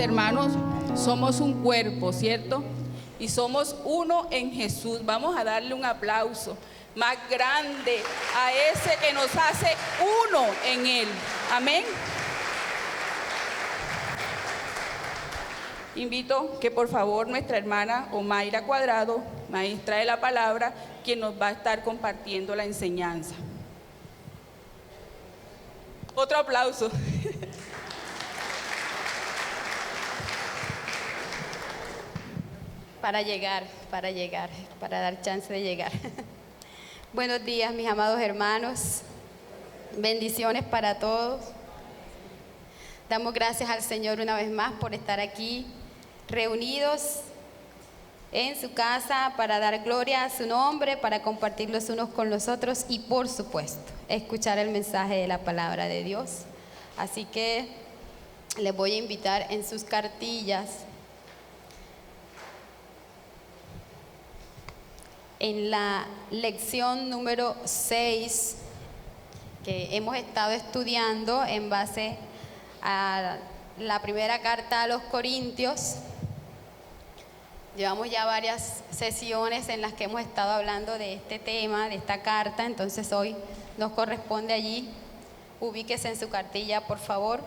hermanos, somos un cuerpo, ¿cierto? Y somos uno en Jesús. Vamos a darle un aplauso más grande a ese que nos hace uno en Él. Amén. Invito que por favor nuestra hermana Omaira Cuadrado, maestra de la palabra, quien nos va a estar compartiendo la enseñanza. Otro aplauso. Para dar chance de llegar. Buenos días, mis amados hermanos. Bendiciones para todos. Damos gracias al Señor una vez más por estar aquí reunidos en su casa para dar gloria a su nombre, para compartir los unos con los otros y, por supuesto, escuchar el mensaje de la palabra de Dios. Así que les voy a invitar en sus cartillas, en la lección número 6 que hemos estado estudiando en base a la primera carta a los Corintios. Llevamos ya varias sesiones en las que hemos estado hablando de este tema, de esta carta, entonces hoy nos corresponde allí. Ubíquese en su cartilla, por favor.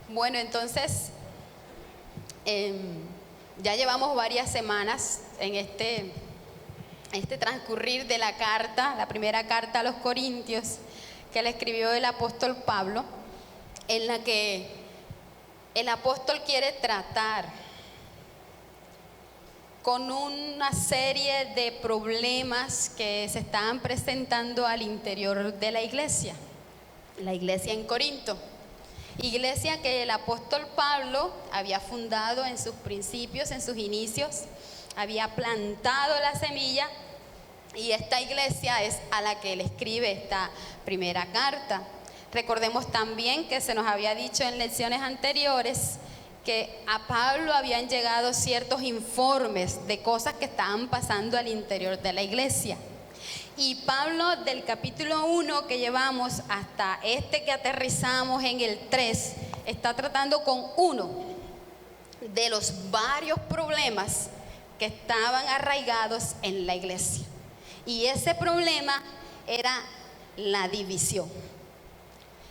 Bueno, entonces, ya llevamos varias semanas en este transcurrir de la carta, la primera carta a los Corintios, que le escribió el apóstol Pablo, en la que el apóstol quiere tratar con una serie de problemas que se estaban presentando al interior de la iglesia en Corinto. Iglesia que el apóstol Pablo había fundado en sus principios, en sus inicios, había plantado la semilla, y esta iglesia es a la que él escribe esta primera carta. Recordemos también que se nos había dicho en lecciones anteriores que a Pablo habían llegado ciertos informes de cosas que estaban pasando al interior de la iglesia. Y Pablo, del capítulo 1 que llevamos hasta este que aterrizamos en el 3, está tratando con uno de los varios problemas que estaban arraigados en la iglesia. Y ese problema era la división.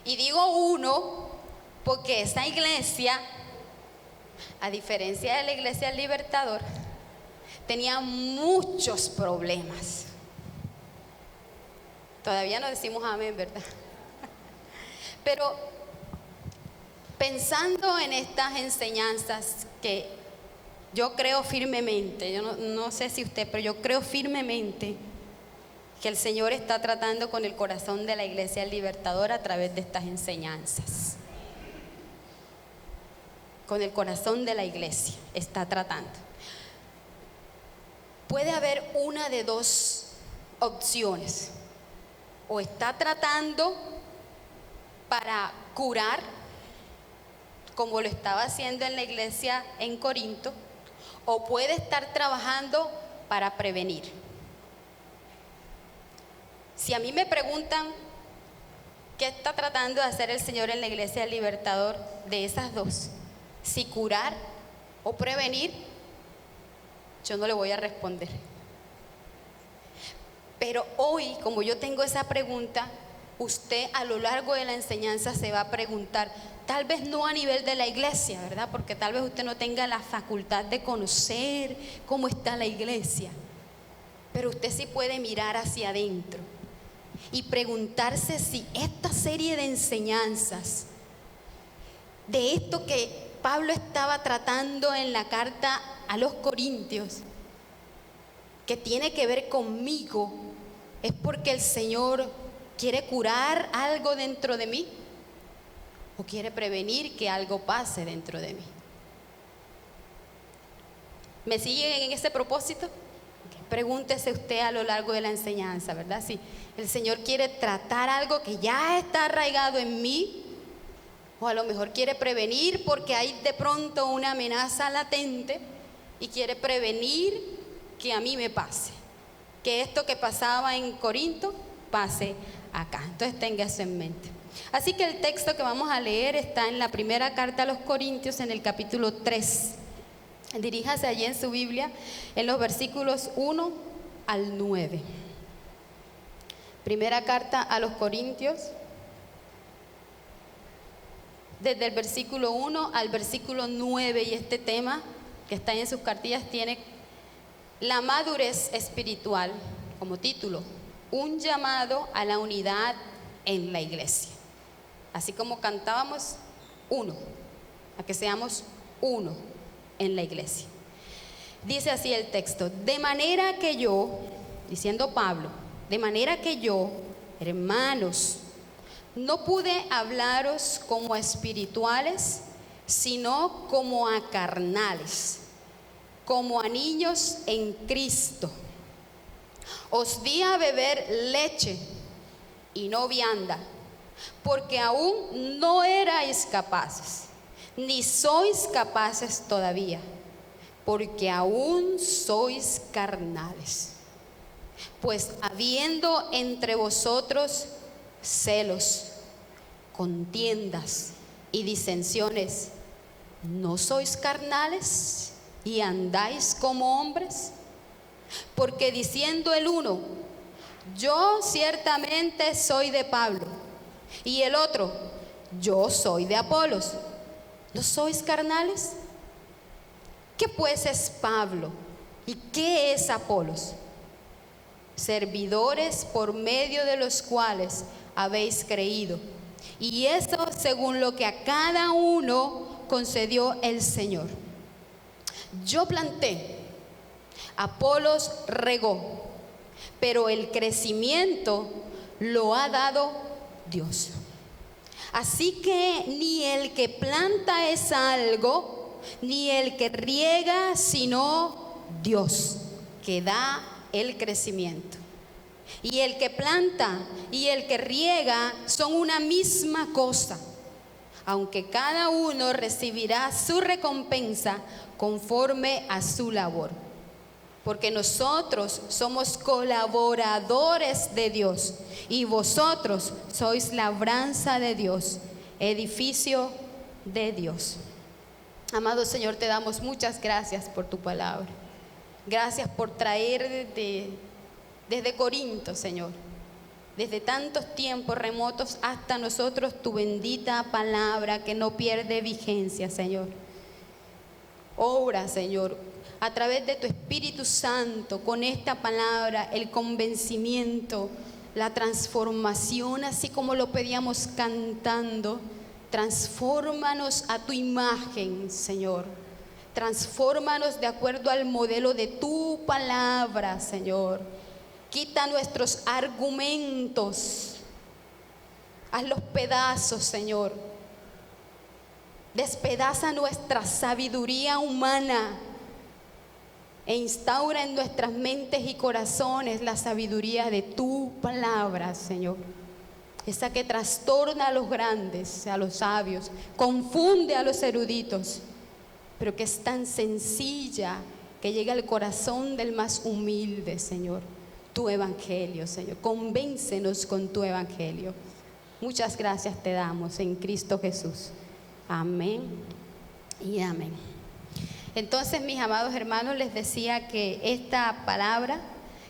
Y digo uno porque esa iglesia, a diferencia de la iglesia del Libertador, tenía muchos problemas. Todavía no decimos amén, ¿verdad? Pero pensando en estas enseñanzas que yo creo firmemente, yo no sé si usted, pero yo creo firmemente que el Señor está tratando con el corazón de la iglesia del Libertador a través de estas enseñanzas. Con el corazón de la iglesia está tratando. Puede haber una de dos opciones. O está tratando para curar, como lo estaba haciendo en la iglesia en Corinto, o puede estar trabajando para prevenir. Si a mí me preguntan qué está tratando de hacer el Señor en la iglesia del Libertador, de esas dos, si curar o prevenir, yo no le voy a responder. Pero hoy, como yo tengo esa pregunta, usted a lo largo de la enseñanza se va a preguntar, tal vez no a nivel de la iglesia, ¿verdad? Porque tal vez usted no tenga la facultad de conocer cómo está la iglesia, pero usted sí puede mirar hacia adentro y preguntarse si esta serie de enseñanzas, de esto que Pablo estaba tratando en la carta a los Corintios, que tiene que ver conmigo, es porque el Señor quiere curar algo dentro de mí o quiere prevenir que algo pase dentro de mí. ¿Me siguen en ese propósito? Pregúntese usted a lo largo de la enseñanza, ¿verdad? Si el Señor quiere tratar algo que ya está arraigado en mí, o a lo mejor quiere prevenir porque hay de pronto una amenaza latente y quiere prevenir que a mí me pase. que esto que pasaba en Corinto pase acá. Entonces tenga eso en mente. Así que el texto que vamos a leer está en la primera carta a los Corintios, en el capítulo 3. Diríjase allí en su Biblia, en los versículos 1 al 9. Primera carta a los Corintios, desde el versículo 1 al versículo 9, y este tema que está en sus cartillas tiene la madurez espiritual como título, un llamado a la unidad en la iglesia. Así como cantábamos, uno, a que seamos uno en la iglesia. Dice así el texto: de manera que yo, diciendo Pablo, de manera que yo, hermanos, no pude hablaros como a espirituales, sino como a carnales, como a niños en Cristo. Os di a beber leche y no vianda, porque aún no erais capaces, ni sois capaces todavía, porque aún sois carnales. Pues habiendo entre vosotros celos, contiendas y disensiones, ¿no sois carnales y andáis como hombres? Porque diciendo el uno, yo ciertamente soy de Pablo, y el otro, yo soy de Apolos, ¿no sois carnales? ¿Qué pues es Pablo y qué es Apolos? Servidores por medio de los cuales habéis creído, y eso según lo que a cada uno concedió el Señor. Yo planté, Apolos regó, pero el crecimiento lo ha dado Dios. Así que ni el que planta es algo, ni el que riega, sino Dios, que da el crecimiento. Y el que planta y el que riega son una misma cosa, aunque cada uno recibirá su recompensa conforme a su labor. Porque nosotros somos colaboradores de Dios, y vosotros sois labranza de Dios, edificio de Dios. Amado Señor, te damos muchas gracias por tu palabra. Gracias por traer desde Corinto, Señor, desde tantos tiempos remotos hasta nosotros, tu bendita palabra que no pierde vigencia, Señor. Obra, Señor, a través de tu Espíritu Santo, con esta palabra, el convencimiento, la transformación, así como lo pedíamos cantando. Transfórmanos a tu imagen, Señor. Transfórmanos de acuerdo al modelo de tu palabra, Señor. Quita nuestros argumentos, hazlos pedazos, Señor. Despedaza nuestra sabiduría humana e instaura en nuestras mentes y corazones la sabiduría de tu palabra, Señor. Esa que trastorna a los grandes, a los sabios, confunde a los eruditos, pero que es tan sencilla que llega al corazón del más humilde, Señor. Tu evangelio, Señor. Convéncenos con tu evangelio. Muchas gracias te damos en Cristo Jesús. Amén y amén. Entonces, mis amados hermanos, les decía que esta palabra,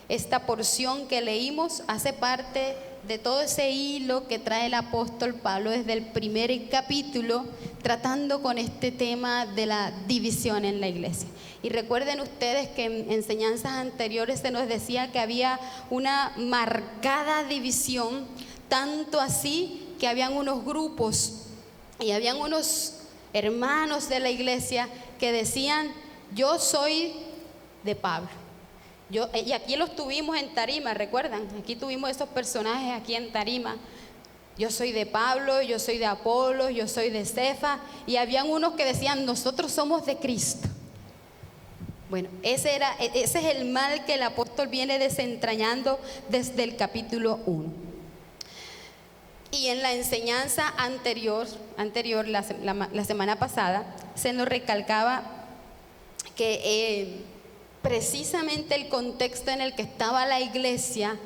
esta porción que leímos, hace parte de todo ese hilo que trae el apóstol Pablo desde el primer capítulo, tratando con este tema de la división en la iglesia. Y recuerden ustedes que en enseñanzas anteriores se nos decía que había una marcada división, tanto así que habían unos grupos y habían unos hermanos de la iglesia que decían: yo soy de Pablo. Y aquí los tuvimos en tarima, ¿recuerdan? Aquí tuvimos esos personajes aquí en tarima. Yo soy de Pablo, yo soy de Apolos, yo soy de Cefas. Y habían unos que decían: nosotros somos de Cristo. Bueno, ese es el mal que el apóstol viene desentrañando desde el capítulo 1. Y en la enseñanza anterior la semana pasada, se nos recalcaba que precisamente el contexto en el que estaba la iglesia,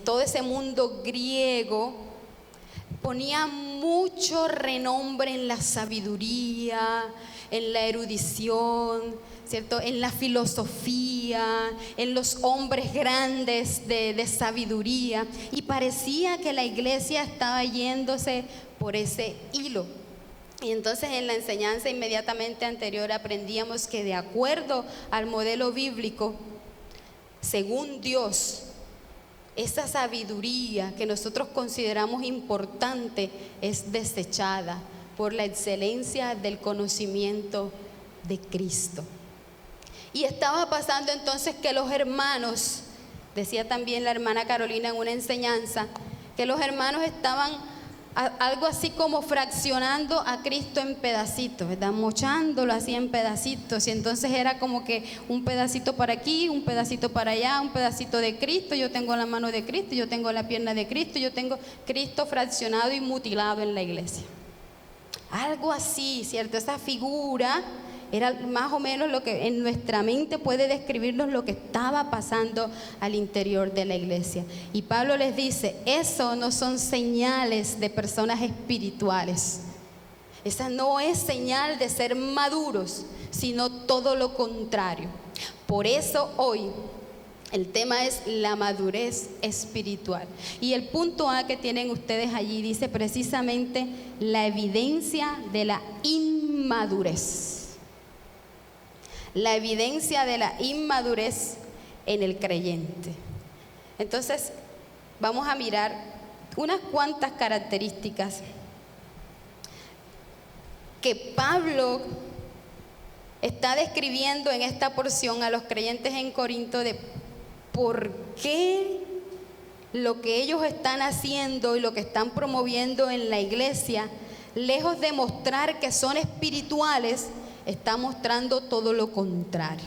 todo ese mundo griego, ponía mucho renombre en la sabiduría, en la erudición, ¿cierto? En la filosofía, en los hombres grandes de sabiduría, y parecía que la iglesia estaba yéndose por ese hilo. Y entonces en la enseñanza inmediatamente anterior aprendíamos que de acuerdo al modelo bíblico, según Dios, esa sabiduría que nosotros consideramos importante es desechada por la excelencia del conocimiento de Cristo. Y estaba pasando entonces que los hermanos, decía también la hermana Carolina en una enseñanza, que los hermanos estaban algo así como fraccionando a Cristo en pedacitos, ¿verdad? Mochándolo así en pedacitos, y entonces era como que un pedacito para aquí, un pedacito para allá, un pedacito de Cristo. Yo tengo la mano de Cristo, yo tengo la pierna de Cristo, yo tengo Cristo fraccionado y mutilado en la iglesia. Algo así, ¿cierto? Esa figura era más o menos lo que en nuestra mente puede describirnos lo que estaba pasando al interior de la iglesia. Y Pablo les dice, eso no son señales de personas espirituales. Esa no es señal de ser maduros, sino todo lo contrario. Por eso hoy el tema es la madurez espiritual. Y el punto A que tienen ustedes allí dice precisamente la evidencia de la inmadurez. La evidencia de la inmadurez en el creyente. Entonces, vamos a mirar unas cuantas características que Pablo está describiendo en esta porción a los creyentes en Corinto de por qué lo que ellos están haciendo y lo que están promoviendo en la iglesia, lejos de mostrar que son espirituales, está mostrando todo lo contrario.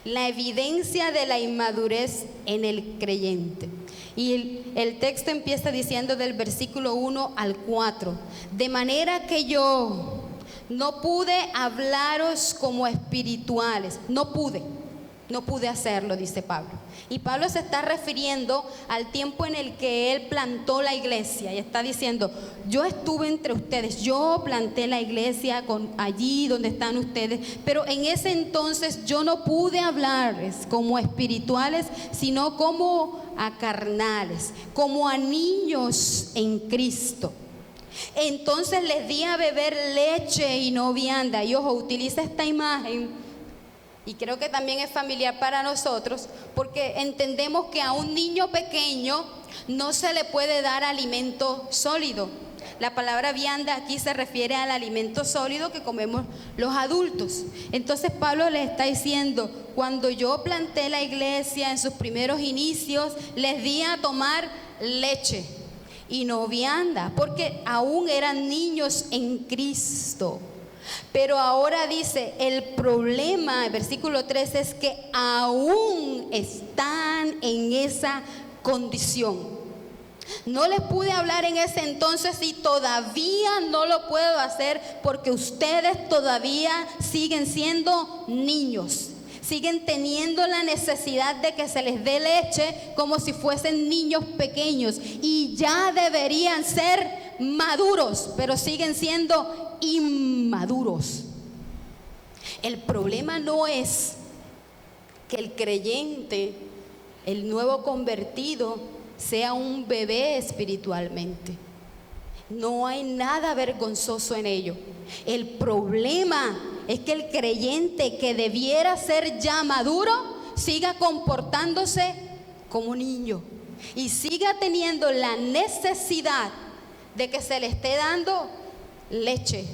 La evidencia de la inmadurez en el creyente. Y el texto empieza diciendo del versículo 1 al 4, de manera que yo no pude hablaros como espirituales, no pude hacerlo, dice Pablo. Y Pablo se está refiriendo al tiempo en el que él plantó la iglesia y está diciendo, yo estuve entre ustedes, yo planté la iglesia allí donde están ustedes, pero en ese entonces yo no pude hablarles como espirituales, sino como a carnales, como a niños en Cristo. Entonces les di a beber leche y no vianda. Y ojo, utiliza esta imagen y creo que también es familiar para nosotros, porque entendemos que a un niño pequeño no se le puede dar alimento sólido. La palabra vianda aquí se refiere al alimento sólido que comemos los adultos. Entonces Pablo le está diciendo, cuando yo planté la iglesia en sus primeros inicios, les di a tomar leche y no vianda, porque aún eran niños en Cristo. Pero ahora dice, el problema, el versículo 3, es que aún están en esa condición. No les pude hablar en ese entonces y todavía no lo puedo hacer porque ustedes todavía siguen siendo niños. Siguen teniendo la necesidad de que se les dé leche como si fuesen niños pequeños y ya deberían ser maduros, pero siguen siendo inmaduros. El problema no es que el creyente, el nuevo convertido, sea un bebé espiritualmente. No hay nada vergonzoso en ello. El problema es que el creyente que debiera ser ya maduro siga comportándose como niño y siga teniendo la necesidad de que se le esté dando leche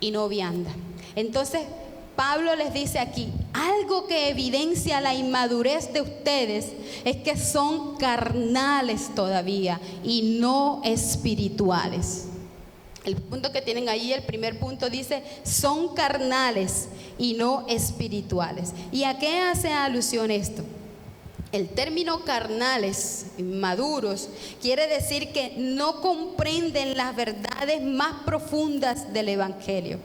y no vianda. Entonces Pablo les dice aquí, algo que evidencia la inmadurez de ustedes es que son carnales todavía y no espirituales. El punto que tienen ahí, el primer punto dice, son carnales y no espirituales. ¿Y a qué hace alusión esto? El término carnales, maduros, quiere decir que no comprenden las verdades más profundas del Evangelio.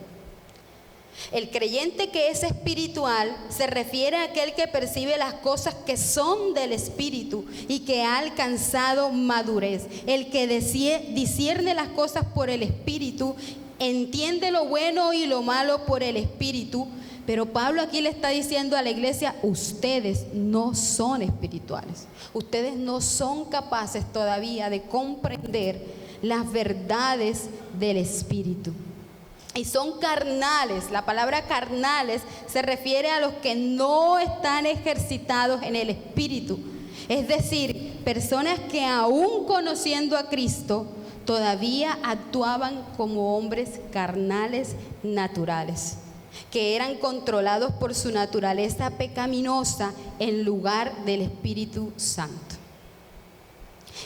El creyente que es espiritual se refiere a aquel que percibe las cosas que son del Espíritu y que ha alcanzado madurez. El que discierne las cosas por el Espíritu, entiende lo bueno y lo malo por el Espíritu. Pero Pablo aquí le está diciendo a la iglesia: ustedes no son espirituales. Ustedes no son capaces todavía de comprender las verdades del Espíritu. Y son carnales. La palabra carnales se refiere a los que no están ejercitados en el Espíritu. Es decir, personas que aún conociendo a Cristo, todavía actuaban como hombres carnales naturales, que eran controlados por su naturaleza pecaminosa en lugar del Espíritu Santo.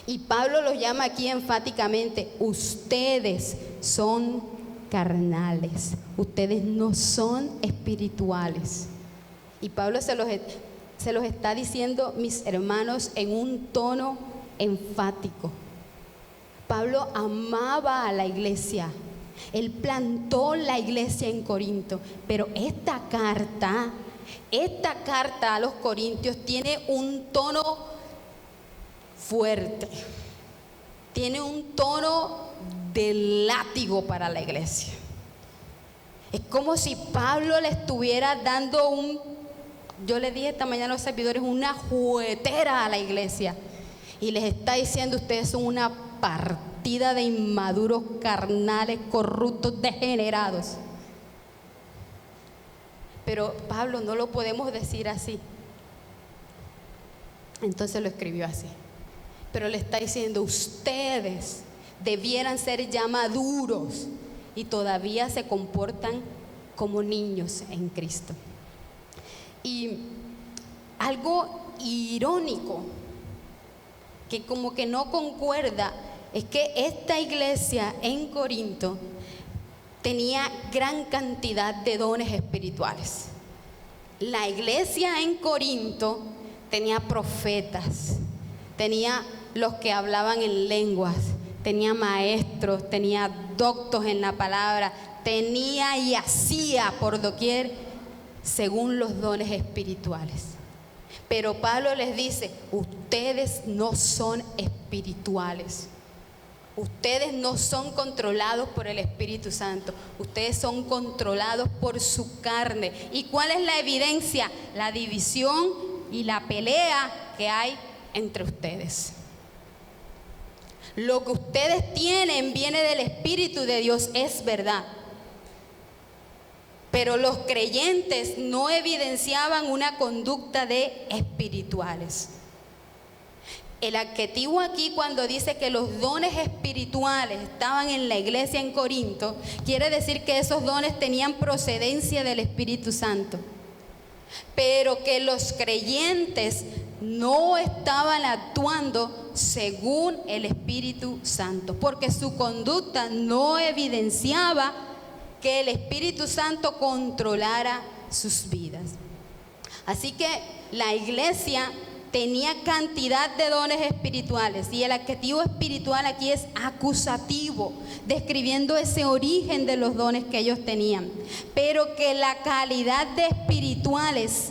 Y Pablo los llama aquí enfáticamente: ustedes son carnales, ustedes no son espirituales. Y Pablo se los está diciendo, mis hermanos, en un tono enfático. Pablo amaba a la iglesia. Él plantó la iglesia en Corinto, pero esta carta a los corintios tiene un tono fuerte, tiene un tono de látigo para la iglesia. Es como si Pablo le estuviera dando yo le dije esta mañana a los servidores, una juguetera a la iglesia, y les está diciendo: ustedes son una partida de inmaduros, carnales, corruptos, degenerados. Pero Pablo, no lo podemos decir así. Entonces lo escribió así. Pero le está diciendo: ustedes debieran ser ya maduros y todavía se comportan como niños en Cristo. Y algo irónico que como que no concuerda es que esta iglesia en Corinto tenía gran cantidad de dones espirituales. La iglesia en Corinto tenía profetas, tenía los que hablaban en lenguas, tenía maestros, tenía doctos en la palabra, tenía y hacía por doquier según los dones espirituales. Pero Pablo les dice: ustedes no son espirituales. Ustedes no son controlados por el Espíritu Santo. Ustedes son controlados por su carne. ¿Y cuál es la evidencia? La división y la pelea que hay entre ustedes. Lo que ustedes tienen viene del Espíritu de Dios, es verdad. Pero los creyentes no evidenciaban una conducta de espirituales. El adjetivo aquí, cuando dice que los dones espirituales estaban en la iglesia en Corinto, quiere decir que esos dones tenían procedencia del Espíritu Santo, pero que los creyentes no estaban actuando según el Espíritu Santo, porque su conducta no evidenciaba que el Espíritu Santo controlara sus vidas. Así que la iglesia tenía cantidad de dones espirituales, y el adjetivo espiritual aquí es acusativo, describiendo ese origen de los dones que ellos tenían, pero que la calidad de espirituales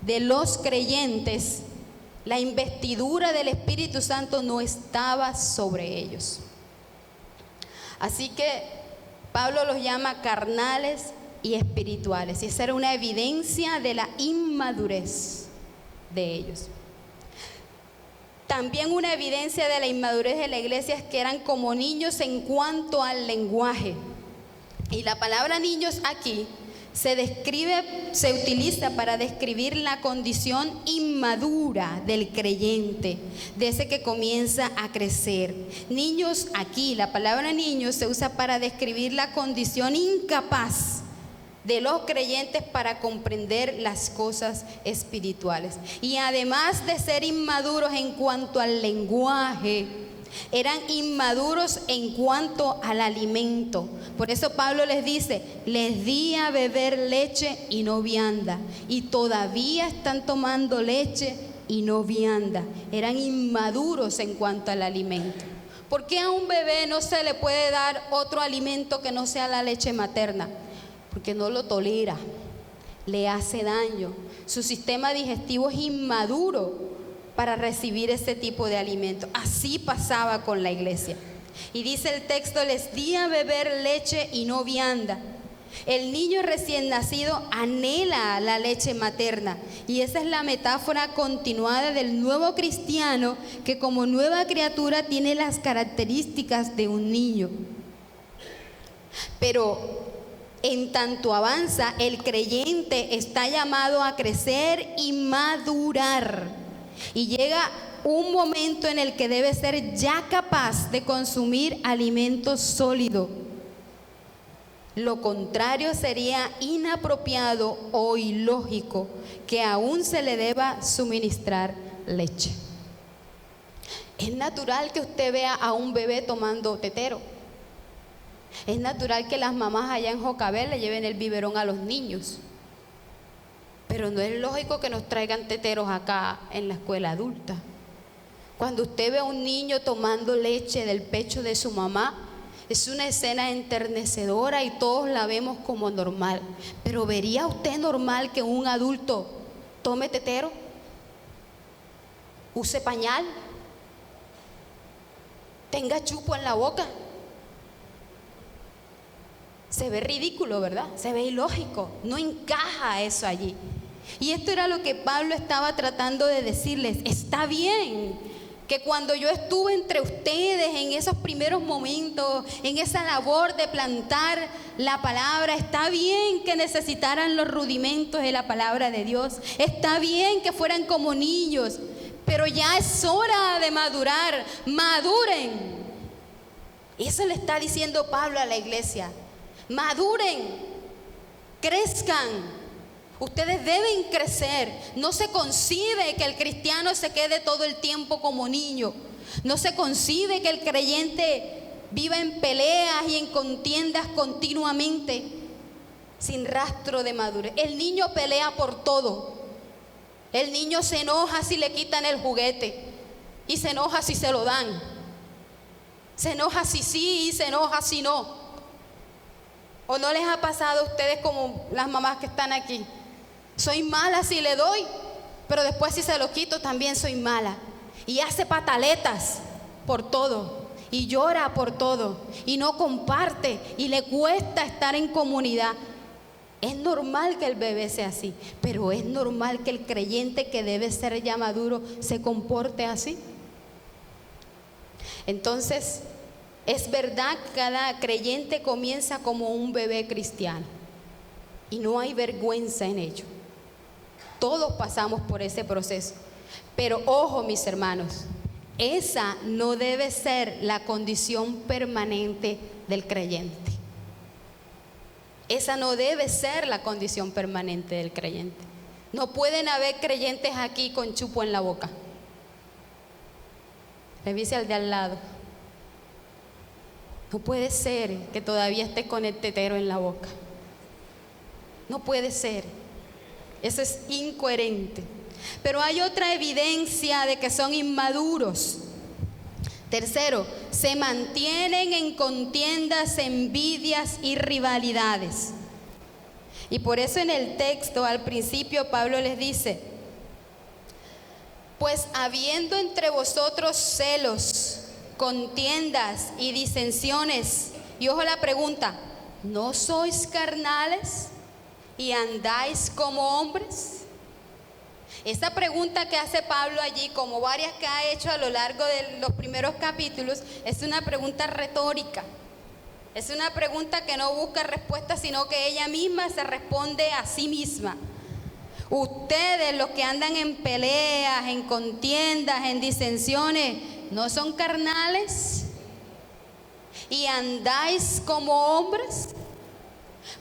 de los creyentes, la investidura del Espíritu Santo no estaba sobre ellos. Así que Pablo los llama carnales y espirituales, y esa era una evidencia de la inmadurez de ellos. También una evidencia de la inmadurez de la iglesia es que eran como niños en cuanto al lenguaje. Y la palabra niños aquí se utiliza para describir la condición inmadura del creyente, de ese que comienza a crecer. Niños aquí, la palabra niños se usa para describir la condición incapaz de los creyentes para comprender las cosas espirituales. Y además de ser inmaduros en cuanto al lenguaje, eran inmaduros en cuanto al alimento. Por eso Pablo les dice: les di a beber leche y no vianda, y todavía están tomando leche y no vianda. Eran inmaduros en cuanto al alimento. ¿Por qué a un bebé no se le puede dar otro alimento que no sea la leche materna? porque no lo tolera, le hace daño. Su sistema digestivo es inmaduro para recibir ese tipo de alimento. Así pasaba con la iglesia. Y dice el texto: les di a beber leche y no vianda. El niño recién nacido anhela la leche materna, y esa es la metáfora continuada del nuevo cristiano, que como nueva criatura tiene las características de un niño. Pero en tanto avanza, el creyente está llamado a crecer y madurar, y llega un momento en el que debe ser ya capaz de consumir alimento sólido. Lo contrario sería inapropiado o ilógico que aún se le deba suministrar leche. Es natural que usted vea a un bebé tomando tetero. Es natural que las mamás allá en Jocabel le lleven el biberón a los niños. Pero no es lógico que nos traigan teteros acá en la escuela adulta. Cuando usted ve a un niño tomando leche del pecho de su mamá, es una escena enternecedora y todos la vemos como normal. Pero ¿vería usted normal que un adulto tome tetero? ¿Use pañal? ¿Tenga chupo en la boca? Se ve ridículo, ¿verdad? Se ve ilógico, no encaja eso allí. Y esto era lo que Pablo estaba tratando de decirles. Está bien que cuando yo estuve entre ustedes en esos primeros momentos, en esa labor de plantar la palabra, está bien que necesitaran los rudimentos de la palabra de Dios, está bien que fueran como niños, pero ya es hora de madurar. Maduren. Eso le está diciendo Pablo a la iglesia. Maduren, crezcan. Ustedes deben crecer. No se concibe que el cristiano se quede todo el tiempo como niño. No se concibe que el creyente viva en peleas y en contiendas continuamente, sin rastro de madurez. El niño pelea por todo. El niño se enoja si le quitan el juguete, y se enoja si se lo dan. Se enoja si sí y se enoja si no. ¿O no les ha pasado a ustedes como las mamás que están aquí? Soy mala si le doy, pero después si se lo quito también soy mala. Y hace pataletas por todo, y llora por todo, y no comparte, y le cuesta estar en comunidad. Es normal que el bebé sea así, pero es normal que el creyente, que debe ser ya maduro, se comporte así. Entonces, es verdad que cada creyente comienza como un bebé cristiano, y no hay vergüenza en ello. Todos pasamos por ese proceso. Pero ojo, mis hermanos, esa no debe ser la condición permanente del creyente. Esa no debe ser la condición permanente del creyente. No pueden haber creyentes aquí con chupo en la boca. Revise al de al lado. No puede ser que todavía esté con el tetero en la boca. No puede ser. Eso es incoherente. Pero hay otra evidencia de que son inmaduros. Tercero, se mantienen en contiendas, envidias y rivalidades. Y por eso en el texto al principio Pablo les dice: pues habiendo entre vosotros celos, contiendas y disensiones, y ojo la pregunta, ¿no sois carnales y andáis como hombres? Esta pregunta que hace Pablo allí, como varias que ha hecho a lo largo de los primeros capítulos, es una pregunta retórica. Es una pregunta que no busca respuesta, sino que ella misma se responde a sí misma. Ustedes, los que andan en peleas, en contiendas, en disensiones, ¿no son carnales y andáis como hombres?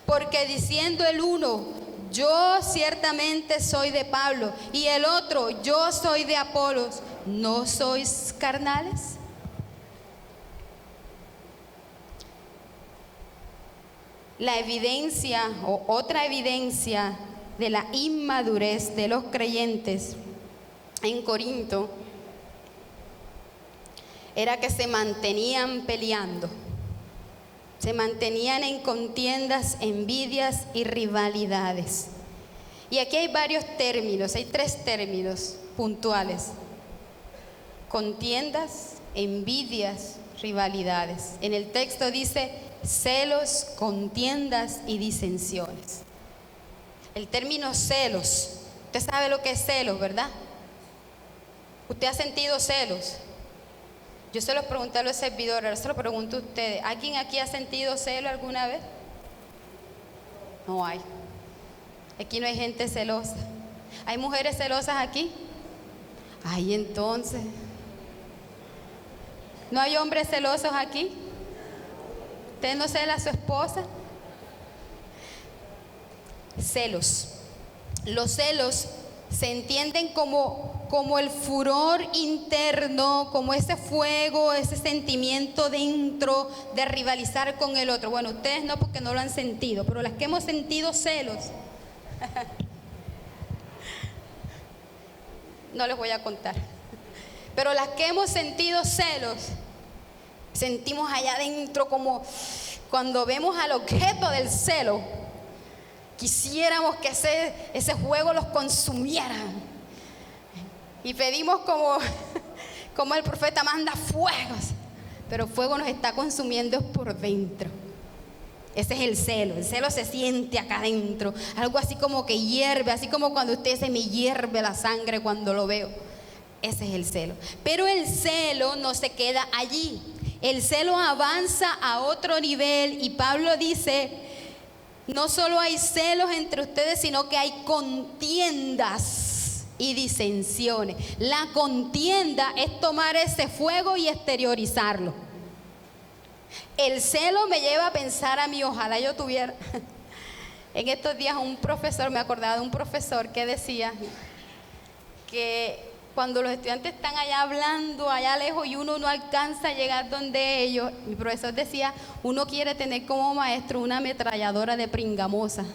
Porque diciendo el uno, yo ciertamente soy de Pablo, y el otro, yo soy de Apolos, ¿no sois carnales? La evidencia o otra evidencia de la inmadurez de los creyentes en Corinto era que se mantenían peleando. Se mantenían en contiendas, envidias y rivalidades. Y aquí hay varios términos, hay 3 términos puntuales: contiendas, envidias, rivalidades. En el texto dice celos, contiendas y disensiones. El término celos, usted sabe lo que es celos, ¿verdad? ¿Usted ha sentido celos? Yo se los pregunté a los servidores, ahora se lo pregunto a ustedes. ¿Alguien aquí ha sentido celos alguna vez? No hay. Aquí no hay gente celosa. ¿Hay mujeres celosas aquí? Ay, entonces. ¿No hay hombres celosos aquí? ¿Usted no cela a su esposa? Celos. Los celos se entienden como el furor interno, como ese fuego, ese sentimiento dentro de rivalizar con el otro. Bueno, ustedes no, porque no lo han sentido, pero las que hemos sentido celos, no les voy a contar. Pero las que hemos sentido celos, sentimos allá adentro como cuando vemos al objeto del celo, quisiéramos que ese fuego los consumiera. Y pedimos como el profeta manda fuegos, pero fuego nos está consumiendo por dentro. Ese es el celo se siente acá adentro, algo así como que hierve, así como cuando usted dice me hierve la sangre cuando lo veo. Ese es el celo. Pero el celo no se queda allí, el celo avanza a otro nivel y Pablo dice: no solo hay celos entre ustedes, sino que hay contiendas y disensiones. La contienda es tomar ese fuego y exteriorizarlo. El celo me lleva a pensar a mí, ojalá yo tuviera. En estos días un profesor, me acordaba de un profesor que decía que cuando los estudiantes están allá hablando, allá lejos, y uno no alcanza a llegar donde ellos, mi profesor decía, uno quiere tener como maestro una ametralladora de pringamosa.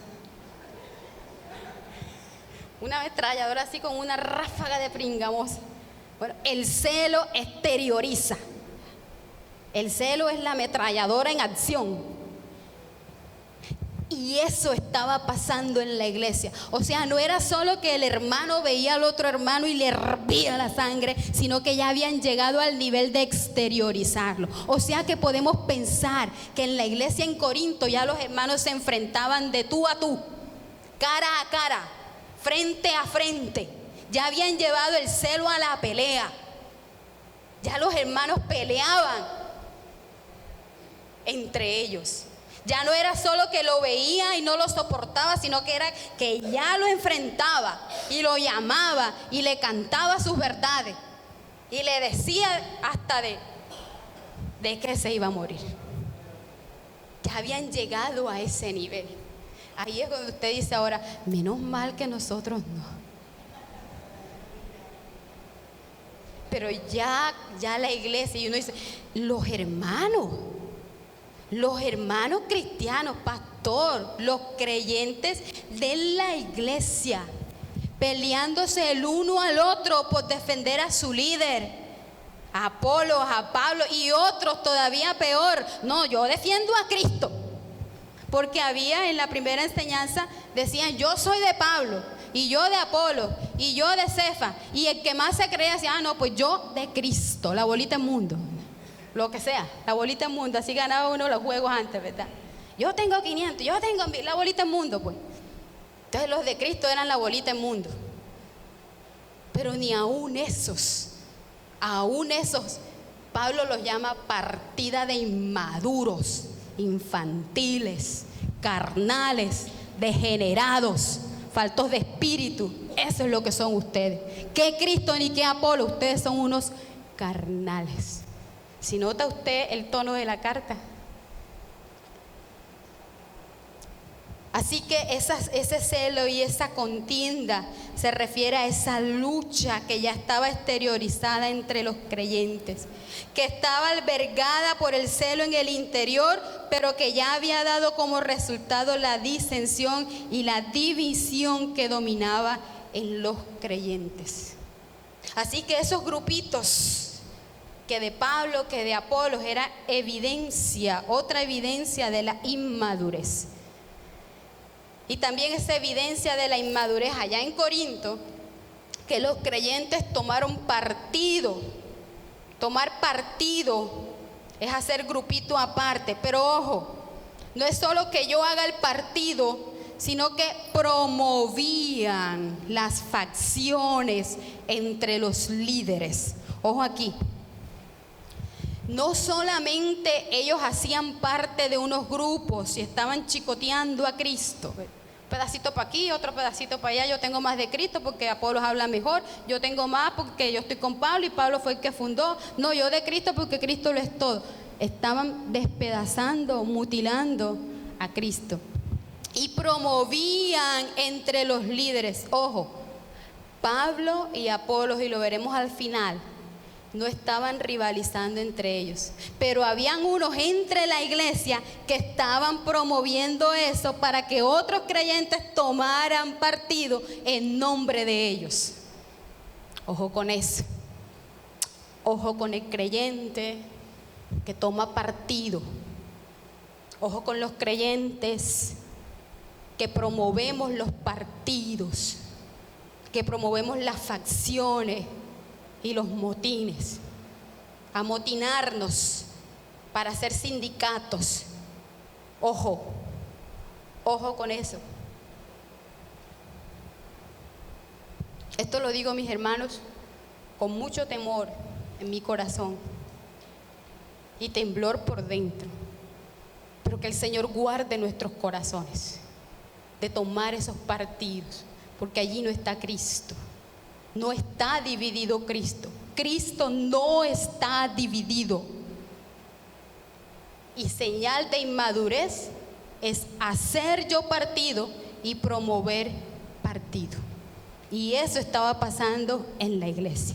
Una ametralladora así con una ráfaga de pringamosa. Bueno, el celo exterioriza. El celo es la ametralladora en acción. Y eso estaba pasando en la iglesia. O sea, no era solo que el hermano veía al otro hermano y le hervía la sangre, sino que ya habían llegado al nivel de exteriorizarlo. O sea que podemos pensar que en la iglesia en Corinto ya los hermanos se enfrentaban de tú a tú, cara a cara, frente a frente. Ya habían llevado el celo a la pelea. Ya los hermanos peleaban entre ellos. Ya no era solo que lo veía y no lo soportaba, sino que era que ya lo enfrentaba y lo llamaba y le cantaba sus verdades y le decía hasta de que se iba a morir. Ya habían llegado a ese nivel. Ahí es donde usted dice ahora, menos mal que nosotros no. Pero ya la iglesia, y uno dice, los hermanos cristianos, pastor, los creyentes de la iglesia, peleándose el uno al otro por defender a su líder, a Apolos, a Pablo y otros todavía peor. No, yo defiendo a Cristo. Porque había en la primera enseñanza, decían, yo soy de Pablo, y yo de Apolo, y yo de Cefa, y el que más se creía decía, no, pues yo de Cristo, la bolita en mundo. Lo que sea, la bolita en mundo, así ganaba uno los juegos antes, ¿verdad? Yo tengo 500, yo tengo la bolita en mundo, pues. Entonces los de Cristo eran la bolita en mundo. Pero ni aún esos, Pablo los llama partida de inmaduros, infantiles, carnales, degenerados, faltos de espíritu. Eso es lo que son ustedes. ¿Qué Cristo ni qué Apolo? Ustedes son unos carnales. Si nota usted el tono de la carta. Así que ese celo y esa contienda se refiere a esa lucha que ya estaba exteriorizada entre los creyentes, que estaba albergada por el celo en el interior, pero que ya había dado como resultado la disensión y la división que dominaba en los creyentes. Así que esos grupitos que de Pablo, que de Apolos, era evidencia, otra evidencia de la inmadurez. Y también esa evidencia de la inmadurez allá en Corinto, que los creyentes tomaron partido. Tomar partido es hacer grupito aparte, pero ojo, no es solo que yo haga el partido, sino que promovían las facciones entre los líderes. Ojo aquí, no solamente ellos hacían parte de unos grupos y estaban chicoteando a Cristo, pedacito para aquí, otro pedacito para allá, yo tengo más de Cristo porque Apolos habla mejor, yo tengo más porque yo estoy con Pablo y Pablo fue el que fundó, no, yo de Cristo porque Cristo lo es todo. Estaban despedazando, mutilando a Cristo y promovían entre los líderes. Ojo, Pablo y Apolos, y lo veremos al final, no estaban rivalizando entre ellos, pero habían unos entre la iglesia que estaban promoviendo eso para que otros creyentes tomaran partido en nombre de ellos. Ojo con eso. Ojo con el creyente que toma partido. Ojo con los creyentes que promovemos los partidos, que promovemos las facciones y los motines, amotinarnos para hacer sindicatos. Ojo, ojo con eso. Esto lo digo, mis hermanos, con mucho temor en mi corazón y temblor por dentro, pero que el Señor guarde nuestros corazones de tomar esos partidos, porque allí no está Cristo. No está dividido Cristo. Cristo no está dividido. Y señal de inmadurez es hacer yo partido y promover partido. Y eso estaba pasando en la iglesia.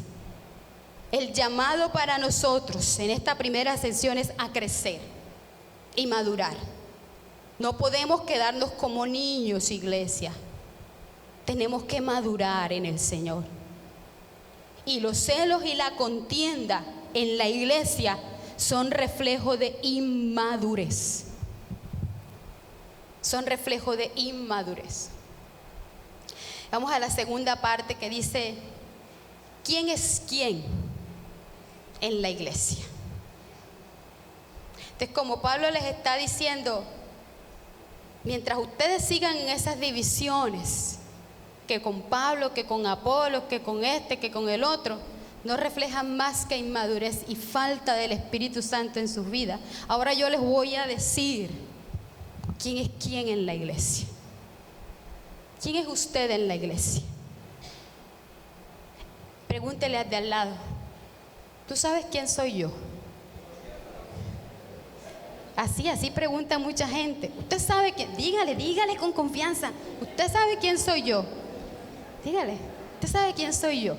El llamado para nosotros en esta primera sesión es a crecer y madurar. No podemos quedarnos como niños, iglesia. Tenemos que madurar en el Señor. Y los celos y la contienda en la iglesia son reflejo de inmadurez. Son reflejo de inmadurez. Vamos a la segunda parte que dice, ¿quién es quién en la iglesia? Entonces, como Pablo les está diciendo, mientras ustedes sigan en esas divisiones, que con Pablo, que con Apolos, que con este, que con el otro, no reflejan más que inmadurez y falta del Espíritu Santo en sus vidas. Ahora yo les voy a decir quién es quién en la iglesia. ¿Quién es usted en la iglesia? Pregúntele al de al lado, ¿tú sabes quién soy yo? Así pregunta mucha gente. ¿Usted sabe quién? Dígale con confianza. ¿Usted sabe quién soy yo? Dígale, ¿usted sabe quién soy yo?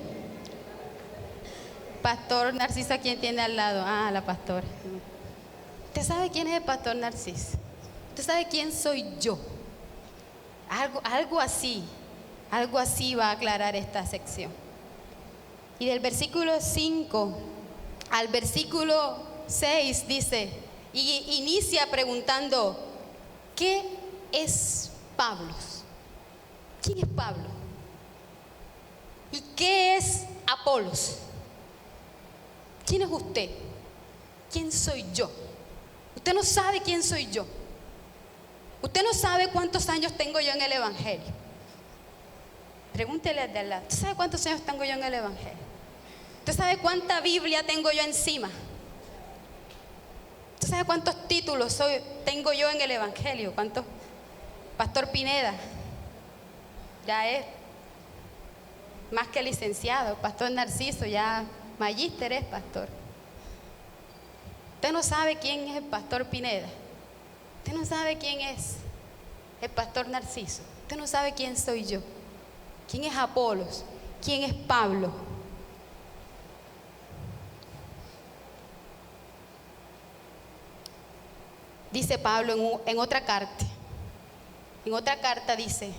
Pastor Narciso, ¿a quién tiene al lado? Ah, la pastora. ¿Usted sabe quién es el pastor Narciso? ¿Usted sabe quién soy yo? Algo así va a aclarar esta sección. Y del versículo 5 al versículo 6 dice, y inicia preguntando, ¿qué es Pablo? ¿Quién es Pablo? ¿Y qué es Apolos? ¿Quién es usted? ¿Quién soy yo? Usted no sabe quién soy yo. Usted no sabe cuántos años tengo yo en el Evangelio. Pregúntele al de al lado. ¿Usted sabe cuántos años tengo yo en el Evangelio? ¿Usted sabe cuánta Biblia tengo yo encima? ¿Usted sabe cuántos títulos tengo yo en el Evangelio? ¿Cuántos? Pastor Pineda ya es más que licenciado. Pastor Narciso ya magíster es pastor. Usted no sabe quién es el pastor Pineda. Usted no sabe quién es el pastor Narciso. Usted no sabe quién soy yo. ¿Quién es Apolos? ¿Quién es Pablo? Dice Pablo en otra carta. En otra carta dice,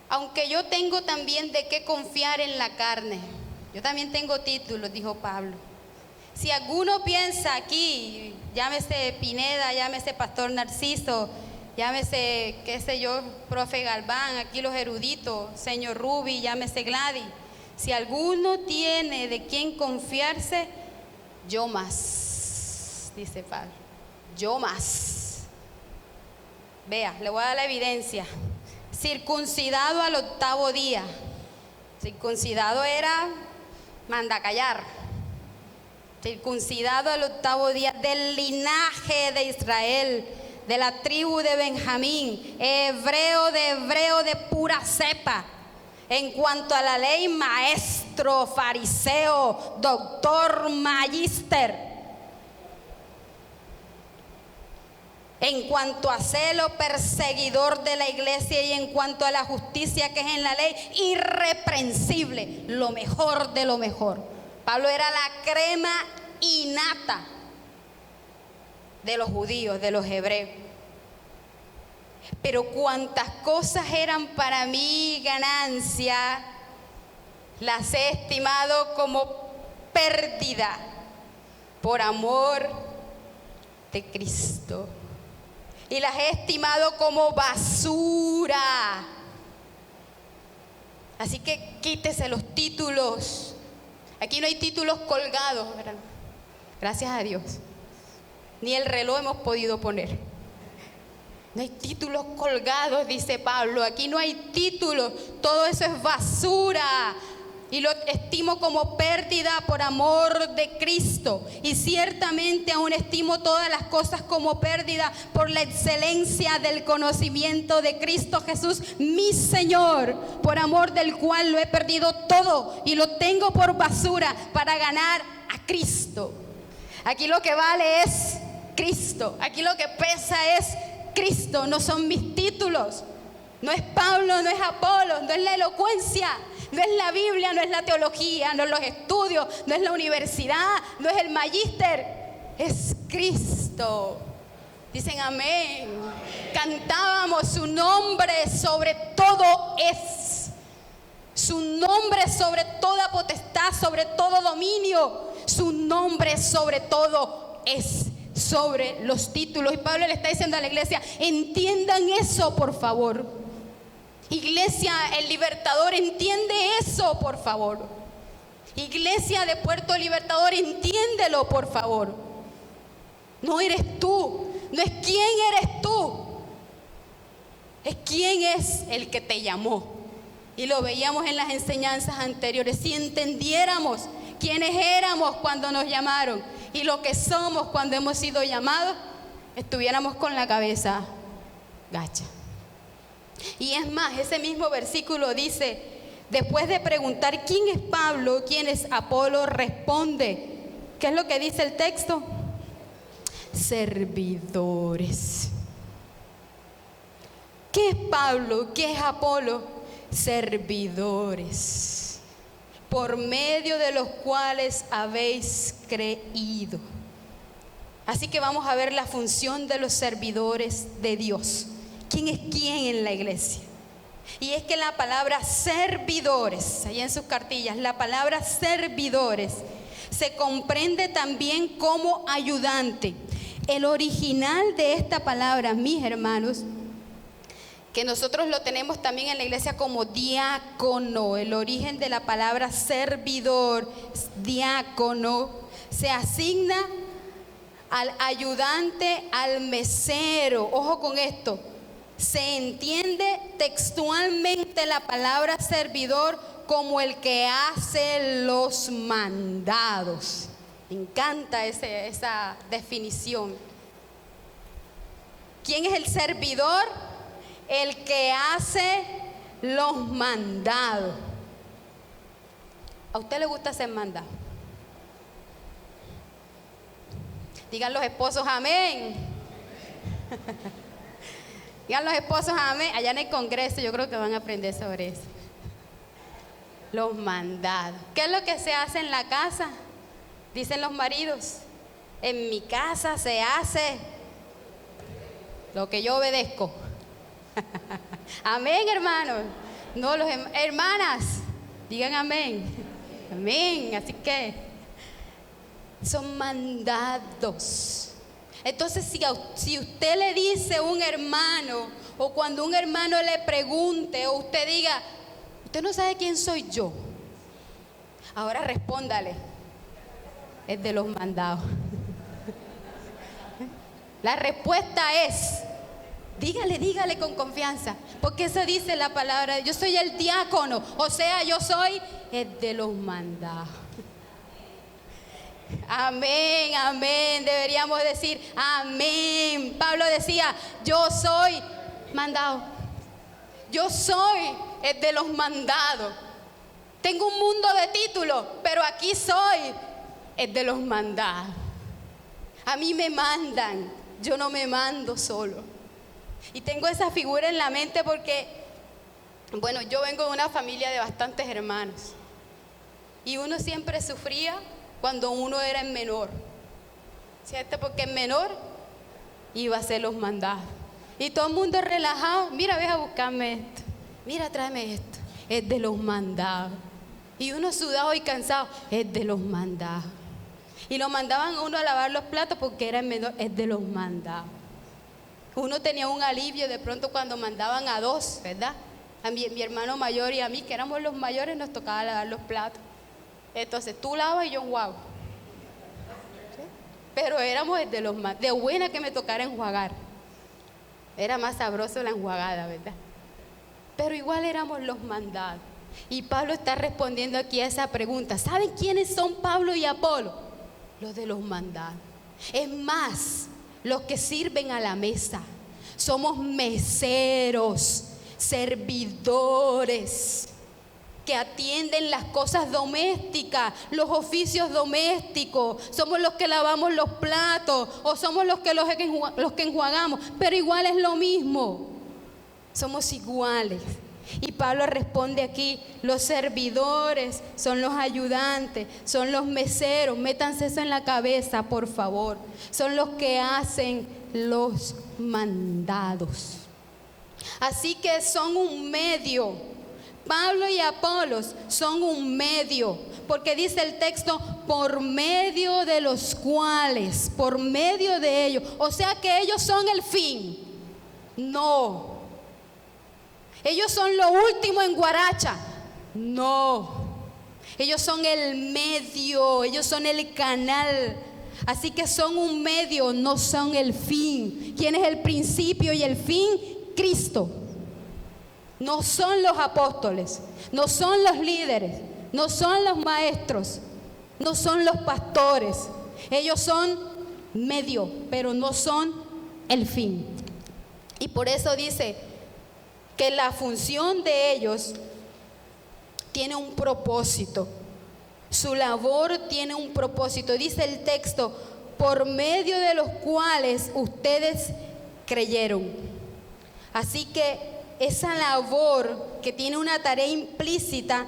aunque yo tengo también de qué confiar en la carne. Yo también tengo títulos, dijo Pablo. Si alguno piensa aquí, llámese Pineda, llámese Pastor Narciso, llámese, qué sé yo, profe Galván, aquí los eruditos, señor Ruby, llámese Gladys. Si alguno tiene de quién confiarse, yo más, dice Pablo, yo más. Vea, le voy a dar la evidencia. Circuncidado al 8º día. Circuncidado era mandacallar. Circuncidado al 8º día, del linaje de Israel, de la tribu de Benjamín, hebreo de pura cepa. En cuanto a la ley, maestro, fariseo, doctor, magíster. En cuanto a celo, perseguidor de la iglesia, y en cuanto a la justicia que es en la ley, irreprensible, lo mejor de lo mejor. Pablo era la crema innata de los judíos, de los hebreos. Pero cuantas cosas eran para mí ganancia, las he estimado como pérdida por amor de Cristo. Y las he estimado como basura. Así que quítese los títulos. Aquí no hay títulos colgados, ¿verdad? Gracias a Dios. Ni el reloj hemos podido poner. No hay títulos colgados, dice Pablo. Aquí no hay títulos. Todo eso es basura. Y lo estimo como pérdida por amor de Cristo. Y ciertamente aún estimo todas las cosas como pérdida por la excelencia del conocimiento de Cristo Jesús, mi Señor, por amor del cual lo he perdido todo y lo tengo por basura para ganar a Cristo. Aquí lo que vale es Cristo. Aquí lo que pesa es Cristo. No son mis títulos. No es Pablo, no es Apolo, no es la elocuencia. No es la Biblia, no es la teología, no es los estudios, no es la universidad, no es el magíster, es Cristo. Dicen amén. Cantábamos, su nombre sobre todo es. Su nombre sobre toda potestad, sobre todo dominio. Su nombre sobre todo es, sobre los títulos. Y Pablo le está diciendo a la iglesia, entiendan eso, por favor. Iglesia El Libertador, entiende eso, por favor. Iglesia de Puerto Libertador, entiéndelo, por favor. No eres tú, no es quién eres tú, es quién es el que te llamó. Y lo veíamos en las enseñanzas anteriores. Si entendiéramos quiénes éramos cuando nos llamaron y lo que somos cuando hemos sido llamados, estuviéramos con la cabeza gacha. Y es más, ese mismo versículo dice, después de preguntar quién es Pablo, quién es Apolo, responde, ¿qué es lo que dice el texto? Servidores. ¿Qué es Pablo? ¿Qué es Apolo? Servidores, por medio de los cuales habéis creído. Así que vamos a ver la función de los servidores de Dios. ¿Quién es quién en la iglesia? Y es que la palabra servidores, ahí en sus cartillas, la palabra servidores se comprende también como ayudante. El original de esta palabra, mis hermanos, que nosotros lo tenemos también en la iglesia como diácono. El origen de la palabra servidor, diácono, se asigna al ayudante, al mesero. Ojo con esto. Se entiende textualmente la palabra servidor como el que hace los mandados. Me encanta esa definición. ¿Quién es el servidor? El que hace los mandados. ¿A usted le gusta ser mandado? Digan los esposos amén. Digan los esposos amén. Allá en el Congreso yo creo que van a aprender sobre eso. Los mandados. ¿Qué es lo que se hace en la casa? Dicen los maridos, en mi casa se hace lo que yo obedezco. Amén, hermanos. No, los hermanas, digan amén. Amén. Así que son mandados. Entonces, si usted le dice a un hermano, o cuando un hermano le pregunte, o usted diga, usted no sabe quién soy yo, ahora respóndale, es de los mandados. La respuesta es, dígale con confianza, porque eso dice la palabra, yo soy el diácono, o sea, yo soy el de los mandados. Amén, amén, deberíamos decir amén. Pablo decía, yo soy mandado, yo soy el de los mandados. Tengo un mundo de títulos, pero aquí soy el de los mandados. A mí me mandan, yo no me mando solo. Y tengo esa figura en la mente porque, bueno, yo vengo de una familia de bastantes hermanos. Y uno siempre sufría cuando uno era el menor, ¿cierto? Porque el menor iba a hacer los mandados. Y todo el mundo relajado, mira, ve a buscarme esto, mira, tráeme esto. Es de los mandados. Y uno sudado y cansado, es de los mandados. Y lo mandaban a uno a lavar los platos porque era el menor, es de los mandados. Uno tenía un alivio de pronto cuando mandaban a dos, ¿verdad? A mi hermano mayor y a mí, que éramos los mayores, nos tocaba lavar los platos. Entonces tú lavas y yo enjuago. ¿Sí? Pero éramos de los más, de buena que me tocara enjuagar. Era más sabroso la enjuagada, ¿verdad? Pero igual éramos los mandados. Y Pablo está respondiendo aquí a esa pregunta. ¿Saben quiénes son Pablo y Apolo? Los de los mandados. Es más, los que sirven a la mesa. Somos meseros, servidores, que atienden las cosas domésticas, los oficios domésticos. Somos los que lavamos los platos o somos los que enjuagamos, pero igual es lo mismo. Somos iguales. Y Pablo responde aquí, los servidores son los ayudantes, son los meseros, métanse eso en la cabeza, por favor. Son los que hacen los mandados. Así que son un medio. Pablo y Apolos son un medio, porque dice el texto, por medio de los cuales, por medio de ellos, o sea que ellos son el fin. No. Ellos son lo último en guaracha. No. Ellos son el medio, ellos son el canal. Así que son un medio, no son el fin. ¿Quién es el principio y el fin? Cristo. No son los apóstoles, no son los líderes, no son los maestros, no son los pastores. Ellos son medio, pero no son el fin. Y por eso dice que la función de ellos tiene un propósito. Su labor tiene un propósito. Dice el texto, por medio de los cuales ustedes creyeron. Así que esa labor que tiene una tarea implícita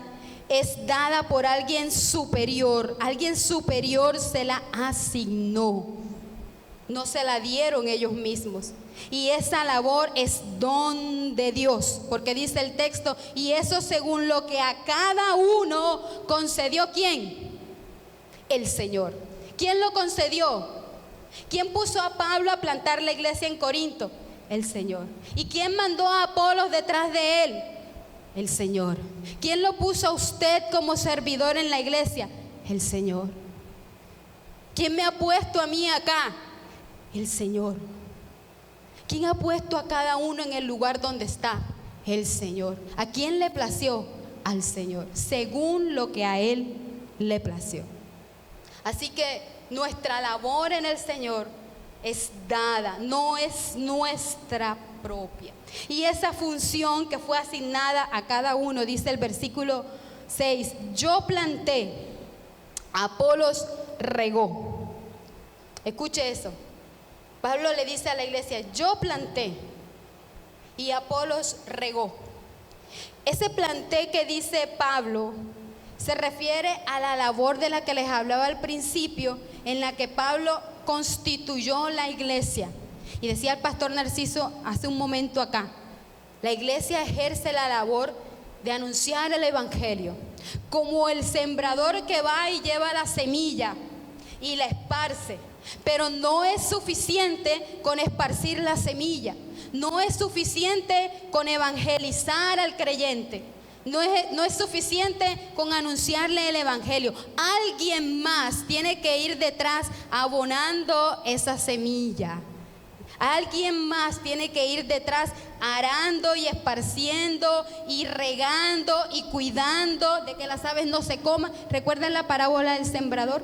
es dada por alguien superior. Alguien superior se la asignó. No se la dieron ellos mismos. Y esa labor es don de Dios. Porque dice el texto, y eso según lo que a cada uno concedió, ¿quién? El Señor. ¿Quién lo concedió? ¿Quién puso a Pablo a plantar la iglesia en Corinto? El Señor. ¿Y quién mandó a Apolos detrás de él? El Señor. ¿Quién lo puso a usted como servidor en la iglesia? El Señor. ¿Quién me ha puesto a mí acá? El Señor. ¿Quién ha puesto a cada uno en el lugar donde está? El Señor. ¿A quién le plació? Al Señor, según lo que a Él le plació. Así que nuestra labor en el Señor es dada, no es nuestra propia. Y esa función que fue asignada a cada uno, dice el versículo 6, yo planté, Apolos regó. Escuche eso. Pablo le dice a la iglesia, yo planté y Apolos regó. Ese planté que dice Pablo se refiere a la labor de la que les hablaba al principio, en la que Pablo constituyó la iglesia. Y decía el pastor Narciso hace un momento acá, la iglesia ejerce la labor de anunciar el evangelio, como el sembrador que va y lleva la semilla y la esparce. Pero no es suficiente con esparcir la semilla. No es suficiente con evangelizar al creyente. No es suficiente con anunciarle el evangelio. Alguien más tiene que ir detrás abonando esa semilla. Alguien más tiene que ir detrás arando y esparciendo y regando y cuidando de que las aves no se coman. ¿Recuerdan la parábola del sembrador?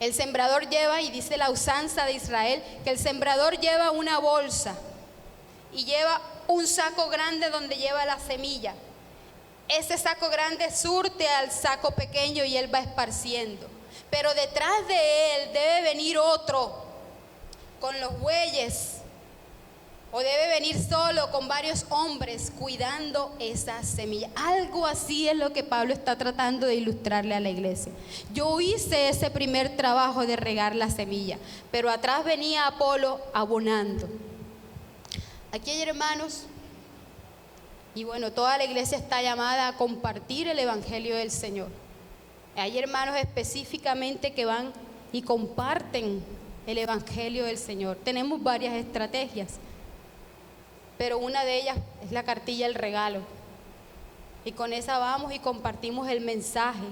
El sembrador lleva, y dice la usanza de Israel, que el sembrador lleva una bolsa y lleva un saco grande donde lleva la semilla. Ese saco grande surte al saco pequeño y él va esparciendo. Pero detrás de él debe venir otro con los bueyes, o debe venir solo con varios hombres cuidando esa semilla. Algo así es lo que Pablo está tratando de ilustrarle a la iglesia. Yo hice ese primer trabajo de regar la semilla, pero atrás venía Apolo abonando. Aquí hay hermanos, y bueno, toda la iglesia está llamada a compartir el evangelio del Señor. Hay hermanos específicamente que van y comparten el evangelio del Señor. Tenemos varias estrategias, pero una de ellas es la cartilla del regalo, y con esa vamos y compartimos el mensaje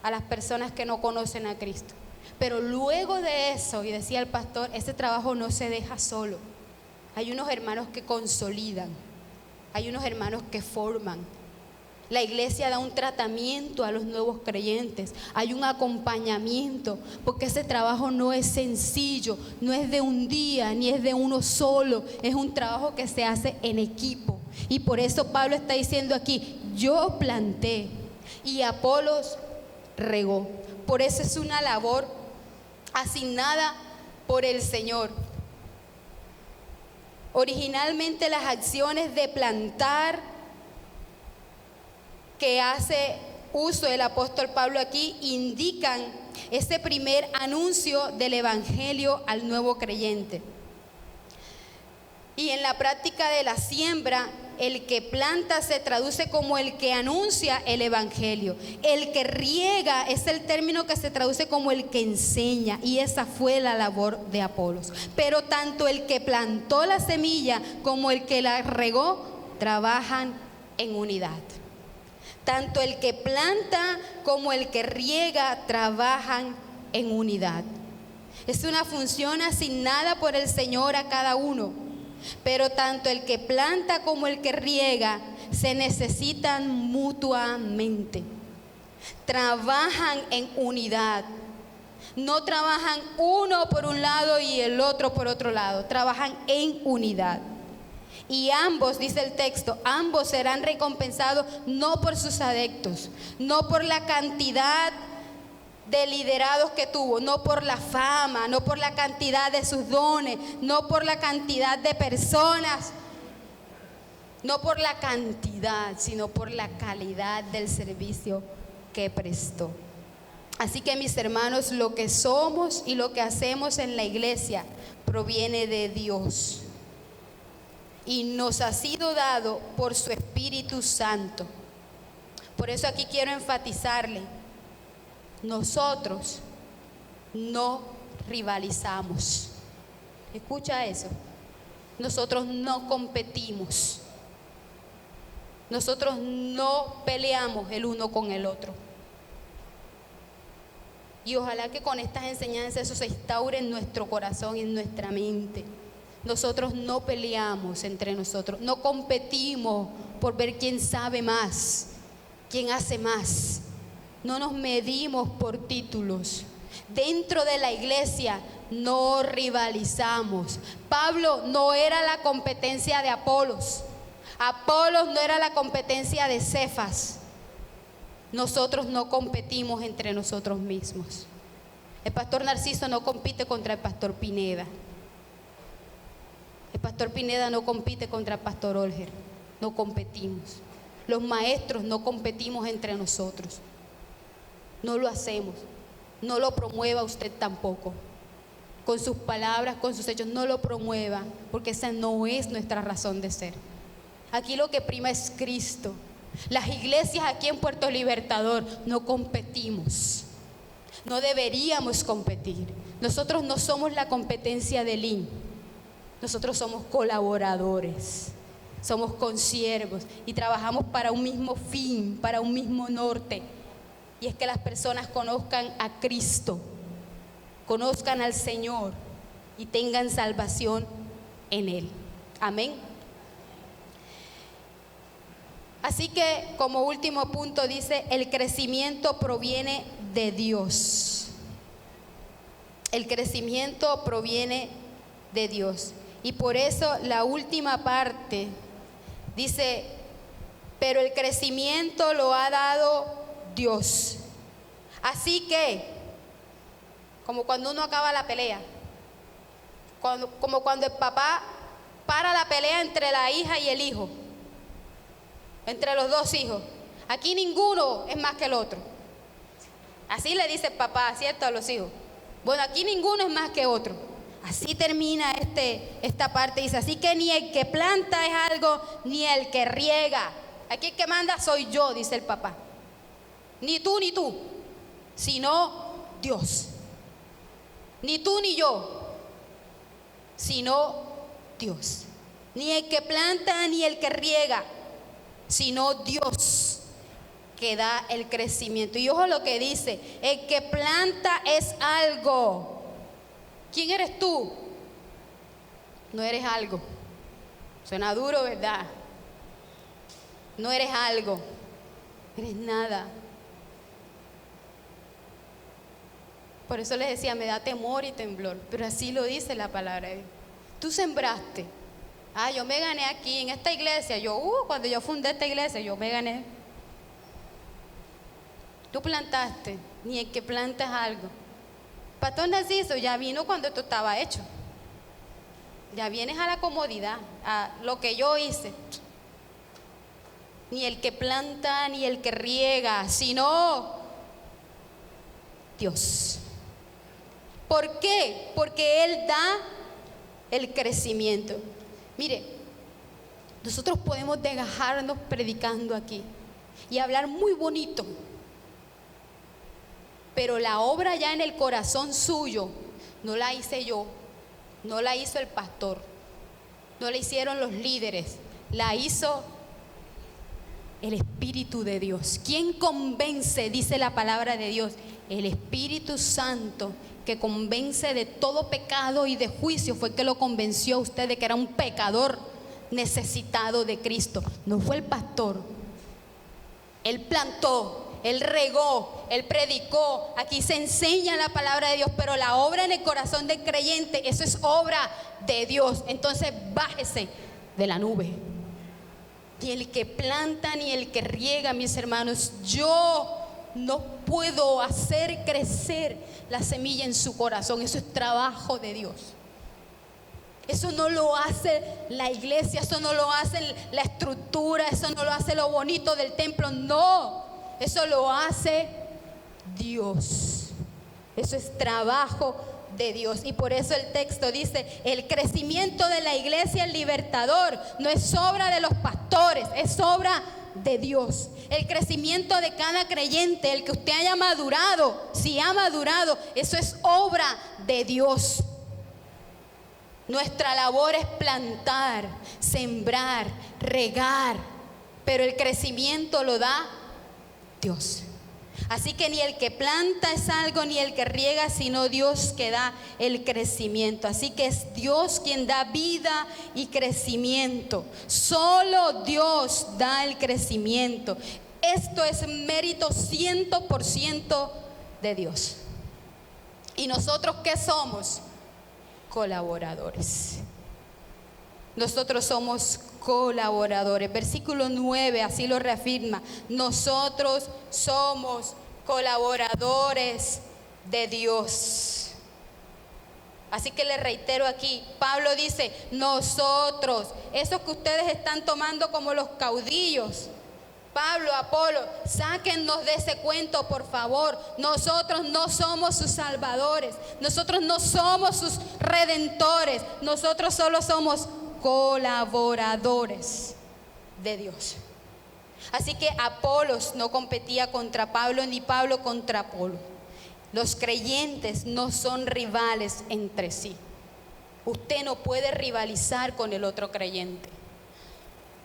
a las personas que no conocen a Cristo. Pero luego de eso, y decía el pastor, ese trabajo no se deja solo. Hay unos hermanos que consolidan, hay unos hermanos que forman. La iglesia da un tratamiento a los nuevos creyentes, hay un acompañamiento, porque ese trabajo no es sencillo, no es de un día, ni es de uno solo, es un trabajo que se hace en equipo. Y por eso Pablo está diciendo aquí, yo planté y Apolos regó. Por eso es una labor asignada por el Señor. Originalmente las acciones de plantar que hace uso el apóstol Pablo aquí indican ese primer anuncio del evangelio al nuevo creyente. Y en la práctica de la siembra, el que planta se traduce como el que anuncia el evangelio. El que riega es el término que se traduce como el que enseña, y esa fue la labor de Apolos. Pero tanto el que plantó la semilla como el que la regó trabajan en unidad. Tanto el que planta como el que riega trabajan en unidad. Es una función asignada por el Señor a cada uno. Pero tanto el que planta como el que riega se necesitan mutuamente. Trabajan en unidad. No trabajan uno por un lado y el otro por otro lado. Trabajan en unidad. Y ambos, dice el texto, ambos serán recompensados no por sus adeptos, no por la cantidad de liderados que tuvo, no por la fama, no por la cantidad de sus dones, no por la cantidad de personas, no por la cantidad, sino por la calidad del servicio que prestó. Así que, mis hermanos, lo que somos y lo que hacemos en la iglesia proviene de Dios. Y nos ha sido dado por su Espíritu Santo. Por eso aquí quiero enfatizarle, nosotros no rivalizamos. Escucha eso. Nosotros no competimos. Nosotros no peleamos el uno con el otro. Y ojalá que con estas enseñanzas eso se instaure en nuestro corazón y en nuestra mente. Nosotros no peleamos entre nosotros, no competimos por ver quién sabe más, quién hace más. No nos medimos por títulos. Dentro de la iglesia no rivalizamos. Pablo no era la competencia de Apolos. Apolos no era la competencia de Cefas. Nosotros no competimos entre nosotros mismos. El pastor Narciso no compite contra el pastor Pineda. El pastor Pineda no compite contra el pastor Olger. No competimos. Los maestros no competimos entre nosotros. No lo hacemos. No lo promueva usted tampoco. Con sus palabras, con sus hechos, no lo promueva, porque esa no es nuestra razón de ser. Aquí lo que prima es Cristo. Las iglesias aquí en Puerto Libertador no competimos. No deberíamos competir. Nosotros no somos la competencia de Lynn. Nosotros somos colaboradores, somos consiervos y trabajamos para un mismo fin, para un mismo norte. Y es que las personas conozcan a Cristo, conozcan al Señor y tengan salvación en Él. Amén. Así que como último punto dice, el crecimiento proviene de Dios. El crecimiento proviene de Dios. Y por eso la última parte dice, pero el crecimiento lo ha dado Dios. Así que, como cuando uno acaba la pelea, como cuando el papá para la pelea entre la hija y el hijo, entre los dos hijos. Aquí ninguno es más que el otro. Así le dice el papá, ¿cierto? A los hijos. Bueno, aquí ninguno es más que otro. Así termina esta parte. Dice, así que ni el que planta es algo, ni el que riega. Aquí el que manda soy yo, dice el papá. Ni tú, sino Dios. Ni tú ni yo, sino Dios. Ni el que planta ni el que riega, sino Dios que da el crecimiento. Y ojo lo que dice, el que planta es algo. ¿Quién eres tú? No eres algo. Suena duro, ¿verdad? No eres algo, eres nada. Por eso les decía, me da temor y temblor, pero así lo dice la palabra de Dios. Tú sembraste. Yo me gané aquí en esta iglesia. Cuando yo fundé esta iglesia, yo me gané. Tú plantaste, ni el que planta es algo. Pastor Narciso ya vino cuando esto estaba hecho. Ya vienes a la comodidad, a lo que yo hice. Ni el que planta, ni el que riega, sino Dios. ¿Por qué? Porque Él da el crecimiento. Mire, nosotros podemos desgajarnos predicando aquí y hablar muy bonito, pero la obra ya en el corazón suyo no la hice yo, no la hizo el pastor, no la hicieron los líderes, la hizo el Espíritu de Dios. ¿Quién convence? Dice la palabra de Dios, el Espíritu Santo, que convence de todo pecado y de juicio. Fue el que lo convenció a usted de que era un pecador necesitado de Cristo. No fue el pastor. Él plantó, Él regó, Él predicó. Aquí se enseña la palabra de Dios, pero la obra en el corazón del creyente, eso es obra de Dios. Entonces bájese de la nube. Ni el que planta ni el que riega, mis hermanos. Yo no puedo hacer crecer la semilla en su corazón. Eso es trabajo de Dios. Eso no lo hace la iglesia, eso no lo hace la estructura, eso no lo hace lo bonito del templo. No, eso lo hace Dios. Eso es trabajo de Dios. Y por eso el texto dice, el crecimiento de la iglesia, el libertador, no es obra de los pastores, es obra de Dios. El crecimiento de cada creyente, el que usted haya madurado, si ha madurado, eso es obra de Dios. Nuestra labor es plantar, sembrar, regar, pero el crecimiento lo da Dios. Así que ni el que planta es algo, ni el que riega, sino Dios que da el crecimiento. Así que es Dios quien da vida y crecimiento. Solo Dios da el crecimiento. Esto es mérito 100% de Dios. ¿Y nosotros qué somos? Colaboradores. Nosotros somos colaboradores. Versículo 9 así lo reafirma. Nosotros somos colaboradores de Dios. Así que le reitero aquí, Pablo dice, nosotros, esos que ustedes están tomando como los caudillos, Pablo, Apolo, sáquennos de ese cuento, por favor. Nosotros no somos sus salvadores, nosotros no somos sus redentores, nosotros solo somos colaboradores de Dios. Así que Apolos no competía contra Pablo, ni Pablo contra Apolo. Los creyentes no son rivales entre sí. Usted no puede rivalizar con el otro creyente.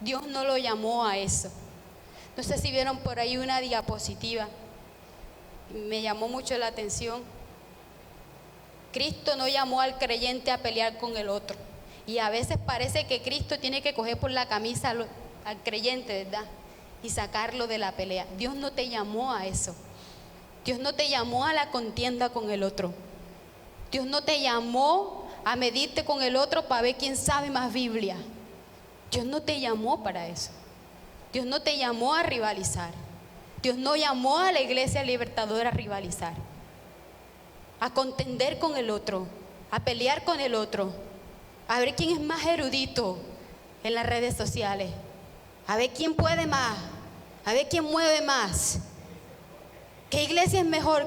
Dios no lo llamó a eso. No sé si vieron por ahí una diapositiva. Me llamó mucho la atención. Cristo no llamó al creyente a pelear con el otro. Y a veces parece que Cristo tiene que coger por la camisa al creyente, ¿verdad? Y sacarlo de la pelea. Dios no te llamó a eso. Dios no te llamó a la contienda con el otro. Dios no te llamó a medirte con el otro para ver quién sabe más Biblia. Dios no te llamó para eso. Dios no te llamó a rivalizar. Dios no llamó a la Iglesia Libertadora a rivalizar, a contender con el otro, a pelear con el otro, a ver quién es más erudito en las redes sociales, a ver quién puede más, a ver quién mueve más, qué iglesia es mejor,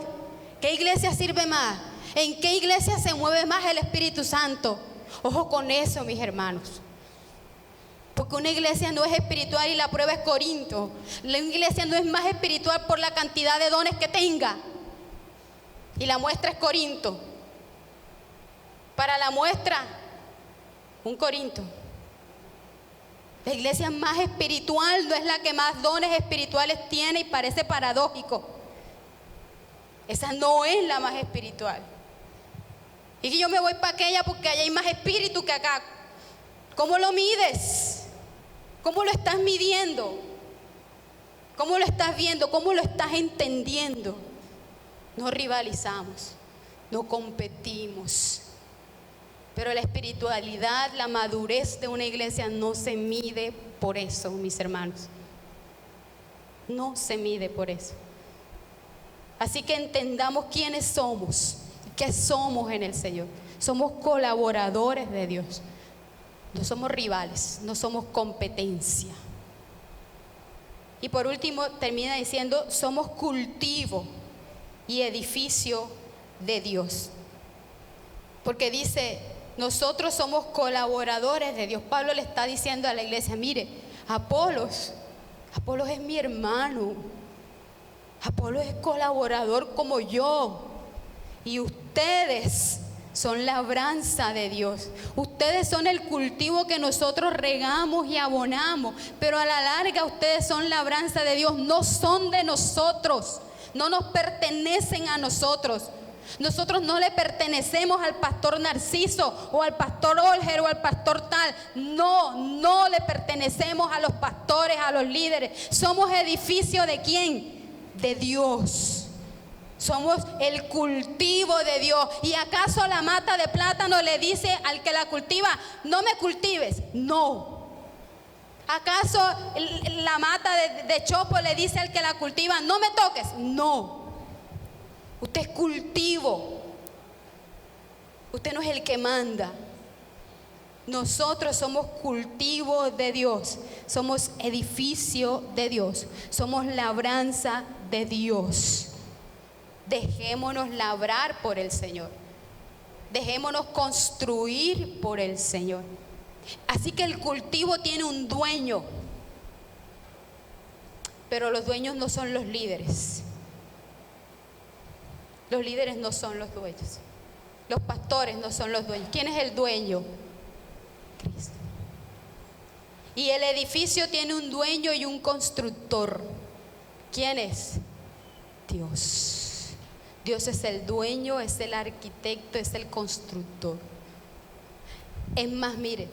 qué iglesia sirve más, en qué iglesia se mueve más el Espíritu Santo. Ojo con eso, mis hermanos. Porque una iglesia no es espiritual y la prueba es Corinto. La iglesia no es más espiritual por la cantidad de dones que tenga. Y la muestra es Corinto. Para la muestra, un Corinto. La iglesia más espiritual no es la que más dones espirituales tiene, y parece paradójico. Esa no es la más espiritual. Y que yo me voy para aquella porque allá hay más espíritu que acá. ¿Cómo lo mides? ¿Cómo lo estás midiendo? ¿Cómo lo estás viendo? ¿Cómo lo estás entendiendo? No rivalizamos, no competimos. Pero la espiritualidad, la madurez de una iglesia no se mide por eso, mis hermanos. No se mide por eso. Así que entendamos quiénes somos, qué somos en el Señor. Somos colaboradores de Dios. No somos rivales, no somos competencia. Y por último termina diciendo, somos cultivo y edificio de Dios. Porque dice, nosotros somos colaboradores de Dios. Pablo le está diciendo a la iglesia, mire, Apolos es mi hermano. Apolos es colaborador como yo. Y ustedes son labranza de Dios. Ustedes son el cultivo que nosotros regamos y abonamos, pero a la larga ustedes son labranza de Dios. No son de nosotros, no nos pertenecen a nosotros. Nosotros no le pertenecemos al pastor Narciso o al pastor Olger o al pastor tal. No le pertenecemos a los pastores, a los líderes. Somos edificio ¿de quién? De Dios. Somos el cultivo de Dios. ¿Y acaso la mata de plátano le dice al que la cultiva, no me cultives? No. ¿Acaso la mata de chopo le dice al que la cultiva, no me toques? No. Usted es cultivo. Usted no es el que manda. Nosotros somos cultivo de Dios. Somos edificio de Dios. Somos labranza de Dios. Dejémonos labrar por el Señor. Dejémonos construir por el Señor. Así que el cultivo tiene un dueño. Pero los dueños no son los líderes. Los líderes no son los dueños. Los pastores no son los dueños. ¿Quién es el dueño? Cristo. Y el edificio tiene un dueño y un constructor. ¿Quién es? Dios. Dios es el dueño, es el arquitecto, es el constructor. Es más, mire,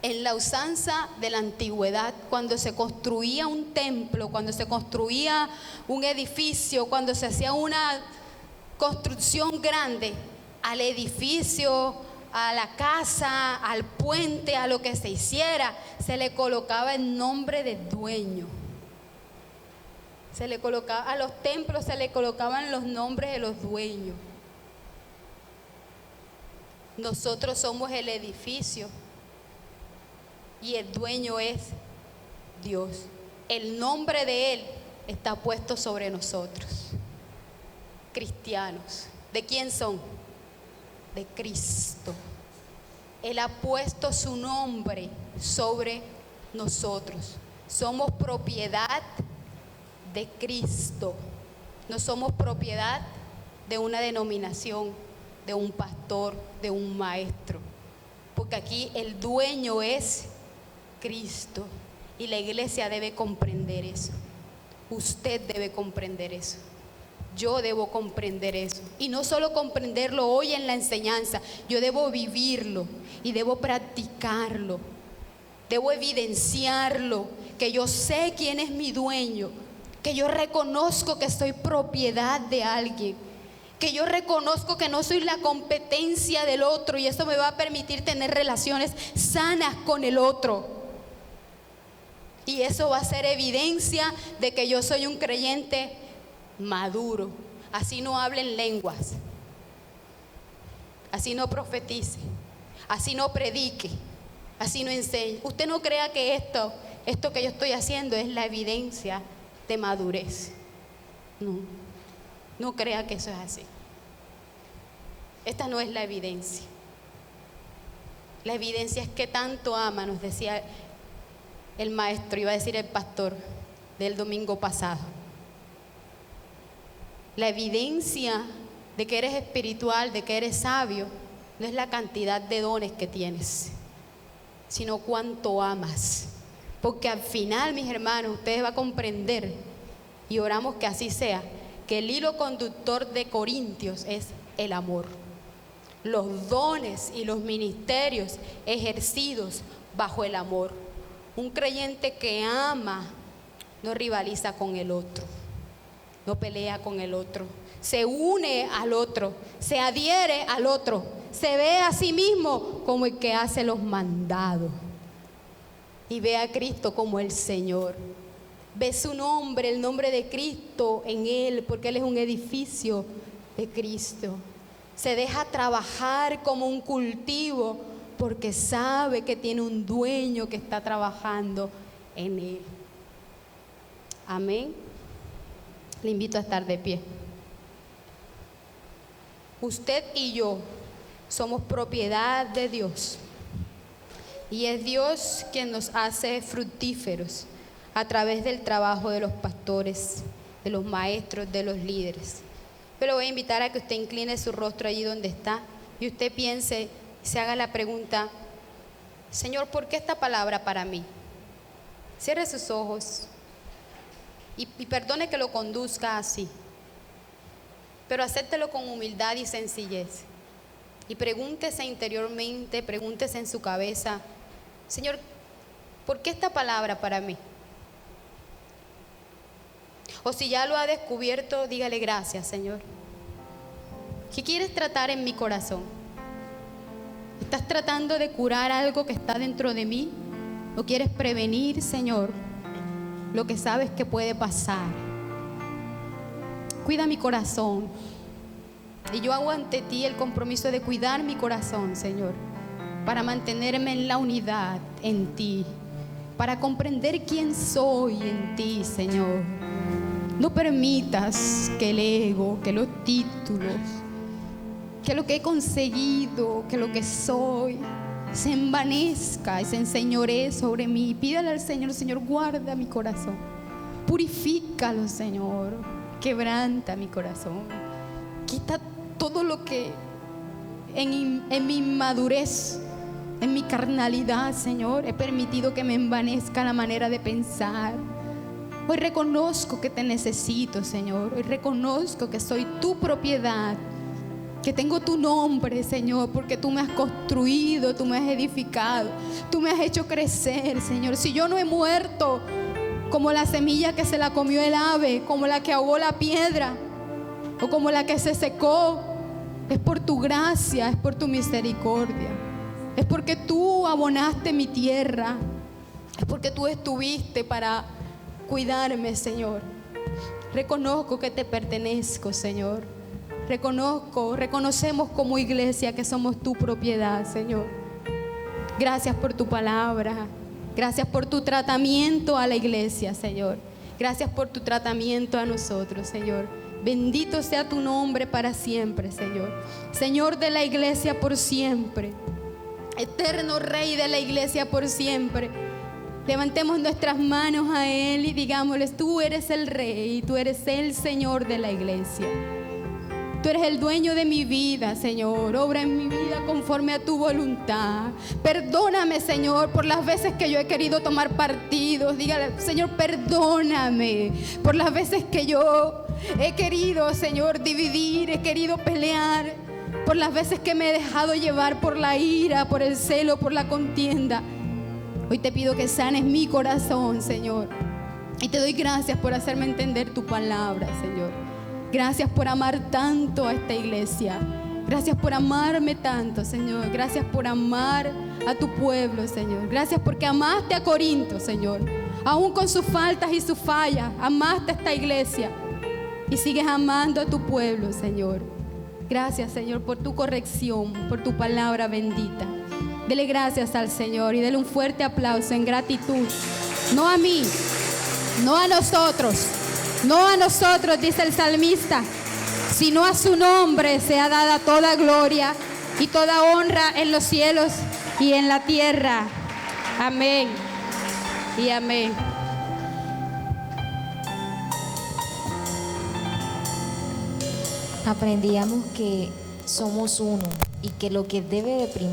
en la usanza de la antigüedad, cuando se construía un templo, cuando se construía un edificio, cuando se hacía una construcción grande, al edificio, a la casa, al puente, a lo que se hiciera, se le colocaba el nombre de dueño. Se le colocaba, a los templos se le colocaban los nombres de los dueños. Nosotros somos el edificio y el dueño es Dios. El nombre de Él está puesto sobre nosotros. Cristianos. ¿De quién son? De Cristo. Él ha puesto su nombre sobre nosotros. Somos propiedad de Cristo. No somos propiedad de una denominación, de un pastor, de un maestro. Porque aquí el dueño es Cristo y la iglesia debe comprender eso. Usted debe comprender eso. Yo debo comprender eso. Y no solo comprenderlo hoy en la enseñanza, yo debo vivirlo y debo practicarlo. Debo evidenciarlo, que yo sé quién es mi dueño, que yo reconozco que soy propiedad de alguien, que yo reconozco que no soy la competencia del otro y eso me va a permitir tener relaciones sanas con el otro. Y eso va a ser evidencia de que yo soy un creyente maduro. Así no hablen lenguas, así no profetice, así no predique, así no enseñe. Usted no crea que esto que yo estoy haciendo es la evidencia de madurez. No crea que eso es así. Esta no es la evidencia. La evidencia es que tanto ama, nos decía el maestro, iba a decir el pastor del domingo pasado. La evidencia de que eres espiritual, de que eres sabio, no es la cantidad de dones que tienes, sino cuánto amas. Porque al final, mis hermanos, ustedes van a comprender, y oramos que así sea, que el hilo conductor de Corintios es el amor. Los dones y los ministerios ejercidos bajo el amor. Un creyente que ama no rivaliza con el otro, no pelea con el otro, se une al otro, se adhiere al otro, se ve a sí mismo como el que hace los mandados y ve a Cristo como el Señor. Ve su nombre, el nombre de Cristo en él, porque él es un edificio de Cristo. Se deja trabajar como un cultivo porque sabe que tiene un dueño que está trabajando en él. Amén. Le invito a estar de pie. Usted y yo somos propiedad de Dios. Y es Dios quien nos hace fructíferos a través del trabajo de los pastores, de los maestros, de los líderes. Yo le voy a invitar a que usted incline su rostro allí donde está y usted piense, se haga la pregunta: Señor, ¿por qué esta palabra para mí? Cierre sus ojos y perdone que lo conduzca así, pero acéptelo con humildad y sencillez. Y pregúntese interiormente, pregúntese en su cabeza: Señor, ¿por qué esta palabra para mí? O si ya lo ha descubierto, dígale: gracias, Señor. ¿Qué quieres tratar en mi corazón? ¿Estás tratando de curar algo que está dentro de mí? ¿O quieres prevenir, Señor, lo que sabes que puede pasar? Cuida mi corazón. Y yo hago ante ti el compromiso de cuidar mi corazón, Señor, para mantenerme en la unidad en ti, para comprender quién soy en ti, Señor. No permitas que el ego, que los títulos, que lo que he conseguido, que lo que soy, se envanezca y se enseñoree sobre mí. Pídale al Señor: Señor, guarda mi corazón, purifícalo, Señor, quebranta mi corazón, quita todo lo que en mi inmadurez, en mi carnalidad, Señor, he permitido que me envanezca la manera de pensar. Hoy reconozco que te necesito, Señor. Hoy reconozco que soy tu propiedad, que tengo tu nombre, Señor, porque tú me has construido, tú me has edificado, tú me has hecho crecer, Señor. Si yo no he muerto como la semilla que se la comió el ave, como la que ahogó la piedra, o como la que se secó, es por tu gracia, es por tu misericordia, es porque tú abonaste mi tierra, es porque tú estuviste para cuidarme, Señor. Reconozco que te pertenezco, Señor. Reconocemos como iglesia que somos tu propiedad, Señor. Gracias por tu palabra. Gracias por tu tratamiento a la iglesia, Señor. Gracias por tu tratamiento a nosotros, Señor. Bendito sea tu nombre para siempre, Señor. Señor de la iglesia por siempre. Eterno Rey de la iglesia por siempre. Levantemos nuestras manos a Él y digámosles: tú eres el Rey, tú eres el Señor de la iglesia. Tú eres el dueño de mi vida, Señor. Obra en mi vida conforme a tu voluntad. Perdóname, Señor, por las veces que yo he querido tomar partidos. Dígale, Señor, perdóname por las veces que yo he querido, Señor, dividir, he querido pelear, por las veces que me he dejado llevar por la ira, por el celo, por la contienda. Hoy te pido que sanes mi corazón, Señor. Y te doy gracias por hacerme entender tu palabra, Señor. Gracias por amar tanto a esta iglesia. Gracias por amarme tanto, Señor. Gracias por amar a tu pueblo, Señor. Gracias porque amaste a Corinto, Señor. Aún con sus faltas y sus fallas, amaste a esta iglesia. Y sigues amando a tu pueblo, Señor. Gracias, Señor, por tu corrección, por tu palabra bendita. Dele gracias al Señor y dele un fuerte aplauso en gratitud. No a mí, no a nosotros, no a nosotros, dice el salmista, sino a su nombre sea dada toda gloria y toda honra en los cielos y en la tierra. Amén y amén. Aprendíamos que somos uno y que lo que debe de primar